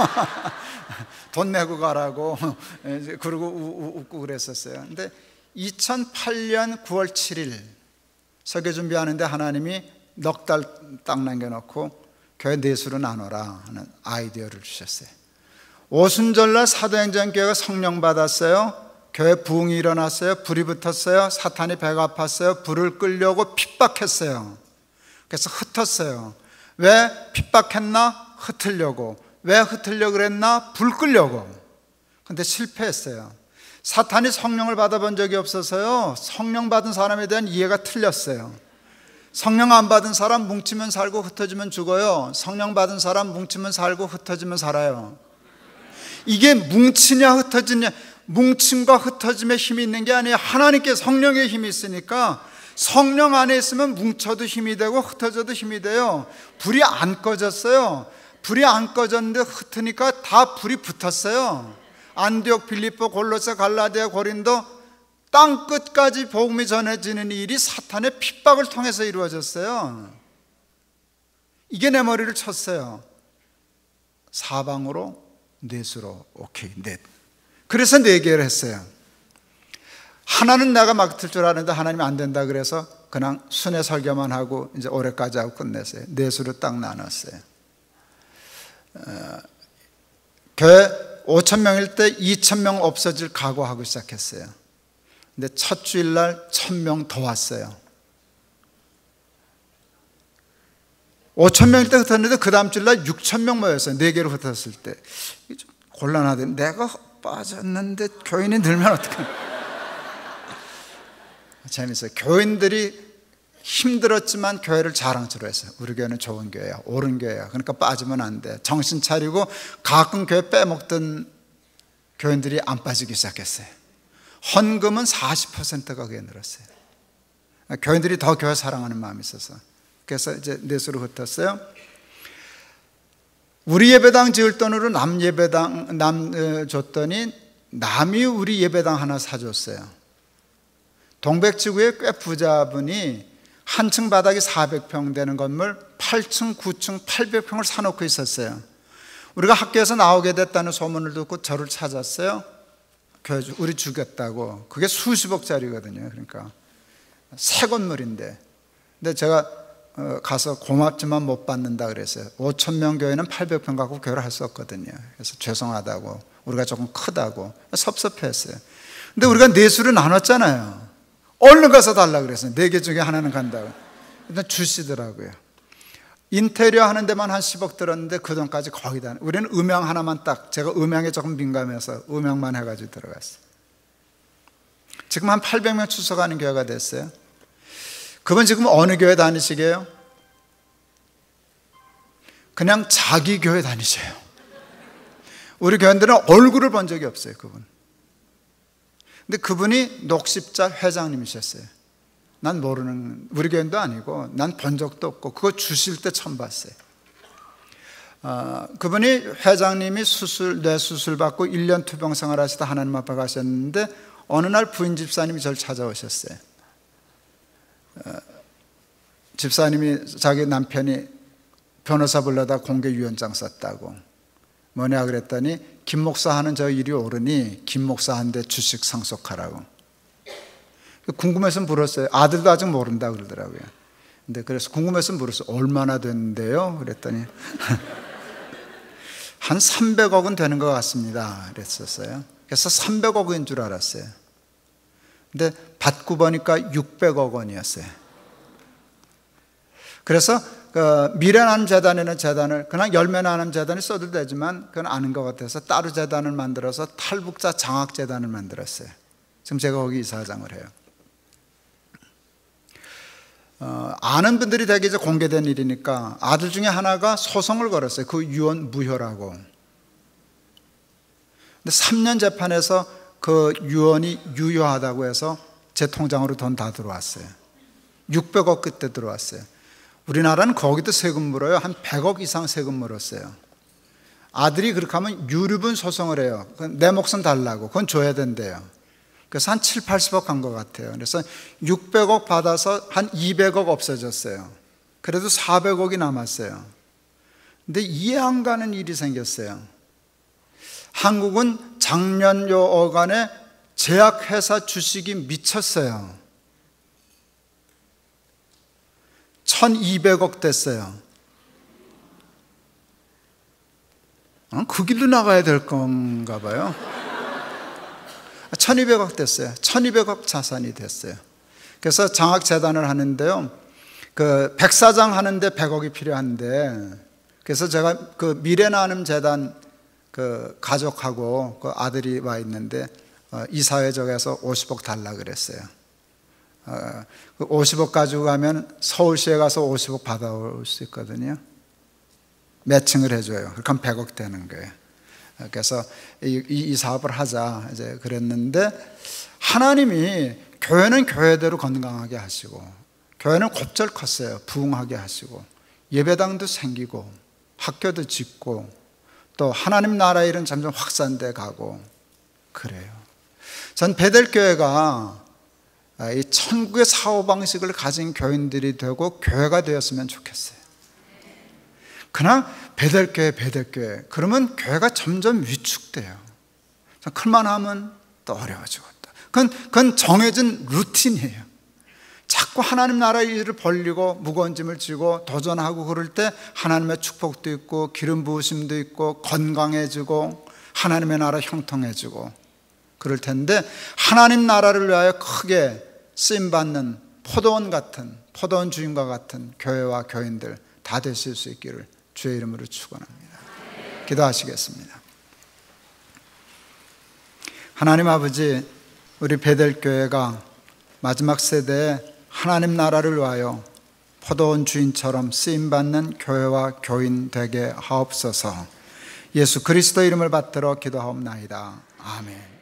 돈 내고 가라고. 그러고 웃고 그랬었어요. 근데 2008년 9월 7일 설교 준비하는데 하나님이 넉 달 딱 남겨놓고 교회 넷으로 나눠라 하는 아이디어를 주셨어요. 오순절날 사도행전교회가 성령 받았어요. 교회 부흥이 일어났어요. 불이 붙었어요. 사탄이 배가 아팠어요. 불을 끌려고 핍박했어요. 그래서 흩었어요. 왜 핍박했나? 흩으려고. 왜 흩으려고 그랬나? 불 끌려고. 근데 실패했어요. 사탄이 성령을 받아본 적이 없어서요, 성령 받은 사람에 대한 이해가 틀렸어요. 성령 안 받은 사람 뭉치면 살고 흩어지면 죽어요. 성령 받은 사람 뭉치면 살고 흩어지면 살아요. 이게 뭉치냐 흩어지냐, 뭉침과 흩어짐에 힘이 있는 게 아니에요. 하나님께 성령의 힘이 있으니까 성령 안에 있으면 뭉쳐도 힘이 되고 흩어져도 힘이 돼요. 불이 안 꺼졌어요. 불이 안 꺼졌는데 흩으니까 다 불이 붙었어요. 안디옥, 빌립보, 골로새, 갈라디아, 고린도 땅 끝까지 복음이 전해지는 일이 사탄의 핍박을 통해서 이루어졌어요. 이게 내 머리를 쳤어요. 사방으로 넷으로. 오케이, 넷. 그래서 4개를 했어요. 하나는 내가 맡을 줄 아는데 하나님이 안 된다 그래서 그냥 순회 설교만 하고 이제 올해까지 하고 끝냈어요. 4수로 딱 나눴어요. 교회 5,000명일 때 2,000명 없어질 각오하고 시작했어요. 근데 첫 주일날 1,000명 더 왔어요. 5,000명일 때 흩었는데 그 다음 주일날 6,000명 모였어요. 4개로 흩었을 때. 이게 좀 곤란하더니 내가 빠졌는데 교인이 늘면 어떡해. 재밌어요. 교인들이 힘들었지만 교회를 자랑스러워 했어요. 우리 교회는 좋은 교회야, 옳은 교회야. 그러니까 빠지면 안 돼. 정신 차리고 가끔 교회 빼먹던 교인들이 안 빠지기 시작했어요. 헌금은 40%가 그게 늘었어요. 교인들이 더 교회 사랑하는 마음이 있어서. 그래서 이제 4수로 흩었어요. 우리 예배당 지을 돈으로 남 예배당 줬더니 남이 우리 예배당 하나 사줬어요. 동백지구에 꽤 부자분이 한 층 바닥이 400평 되는 건물 8층, 9층, 800평을 사놓고 있었어요. 우리가 학교에서 나오게 됐다는 소문을 듣고 저를 찾았어요. 우리 주겠다고. 그게 수십억짜리거든요. 그러니까 새 건물인데. 근데 제가 가서 고맙지만 못 받는다 그랬어요. 5,000명 교회는 800평 갖고 교회를 할 수 없거든요. 그래서 죄송하다고, 우리가 조금 크다고 섭섭했어요. 근데 우리가 4수를 나눴잖아요. 얼른 가서 달라 그랬어요. 4개 중에 하나는 간다고. 일단 주시더라고요. 인테리어 하는 데만 한 10억 들었는데 그 돈까지 거의 다. 우리는 음향 하나만 딱, 제가 음향에 조금 민감해서 음향만 해가지고 들어갔어요. 지금 한 800명 출석하는 교회가 됐어요. 그분 지금 어느 교회 다니시게요? 그냥 자기 교회 다니세요. 우리 교인들은 얼굴을 본 적이 없어요. 그분. 근데 그분이 녹십자 회장님이셨어요. 난 모르는, 우리 교인도 아니고 난 본 적도 없고 그거 주실 때 처음 봤어요. 그분이 회장님이 뇌 수술 받고 1년 투병 생활 하시다 하나님 앞에 가셨는데 어느 날 부인 집사님이 저를 찾아오셨어요. 집사님이 자기 남편이 변호사 불러다 공개유언장 썼다고. 뭐냐 그랬더니 김 목사 하는 저 일이 옳으니 김 목사한테 주식 상속하라고. 궁금해서 물었어요. 아들도 아직 모른다 그러더라고요. 근데 그래서 궁금해서 물었어요. 얼마나 됐는데요? 그랬더니 한 300억은 되는 것 같습니다 그랬었어요. 그래서 300억인 줄 알았어요. 근데 받고 보니까 600억 원이었어요. 그래서 미래나눔 재단에는 재단을 그냥 열매나눔 재단이 써도 되지만 그건 아는 것 같아서 따로 재단을 만들어서 탈북자 장학 재단을 만들었어요. 지금 제가 거기 이사장을 해요. 아는 분들이 되게 이제 공개된 일이니까 아들 중에 하나가 소송을 걸었어요. 그 유언 무효라고. 근데 3년 재판에서 그 유언이 유효하다고 해서 제 통장으로 돈 다 들어왔어요. 600억 그때 들어왔어요. 우리나라는 거기도 세금 물어요. 한 100억 이상 세금 물었어요. 아들이 그렇게 하면 유류분 소송을 해요. 내 몫은 달라고. 그건 줘야 된대요. 그래서 한 7, 80억 간 것 같아요. 그래서 600억 받아서 한 200억 없어졌어요. 그래도 400억이 남았어요. 근데 이해 안 가는 일이 생겼어요. 한국은 작년 요 어간에 제약회사 주식이 미쳤어요. 1200억 됐어요. 그 길로 나가야 될 건가 봐요. 1200억 됐어요. 1200억 자산이 됐어요. 그래서 장학재단을 하는데요. 그 백사장 하는데 100억이 필요한데, 그래서 제가 그 미래나눔 재단 그 가족하고 그 아들이 와 있는데 이사회 쪽에서 50억 달라 그랬어요. 50억 가지고 가면 서울시에 가서 50억 받아올 수 있거든요. 매칭을 해줘요. 그럼 100억 되는 거예요. 그래서 이 사업을 하자 이제 그랬는데, 하나님이 교회는 교회대로 건강하게 하시고, 교회는 곱절 컸어요. 부흥하게 하시고, 예배당도 생기고, 학교도 짓고, 또 하나님 나라 일은 점점 확산돼 가고 그래요. 전 베델교회가 이 천국의 사고방식을 가진 교인들이 되고 교회가 되었으면 좋겠어요. 그러나 베델교회 그러면 교회가 점점 위축돼요. 클만하면 또 어려워지고, 그건 정해진 루틴이에요. 자꾸 하나님 나라의 일을 벌리고 무거운 짐을 지고 도전하고 그럴 때 하나님의 축복도 있고 기름 부으심도 있고 건강해지고 하나님의 나라 형통해지고 그럴 텐데, 하나님 나라를 위하여 크게 쓰임받는 포도원 같은, 포도원 주인과 같은 교회와 교인들 다 되실 수 있기를 주의 이름으로 축원합니다. 기도하시겠습니다. 하나님 아버지, 우리 베델교회가 마지막 세대에 하나님 나라를 위하여 포도원 주인처럼 쓰임받는 교회와 교인 되게 하옵소서. 예수 그리스도 이름을 받들어 기도하옵나이다. 아멘.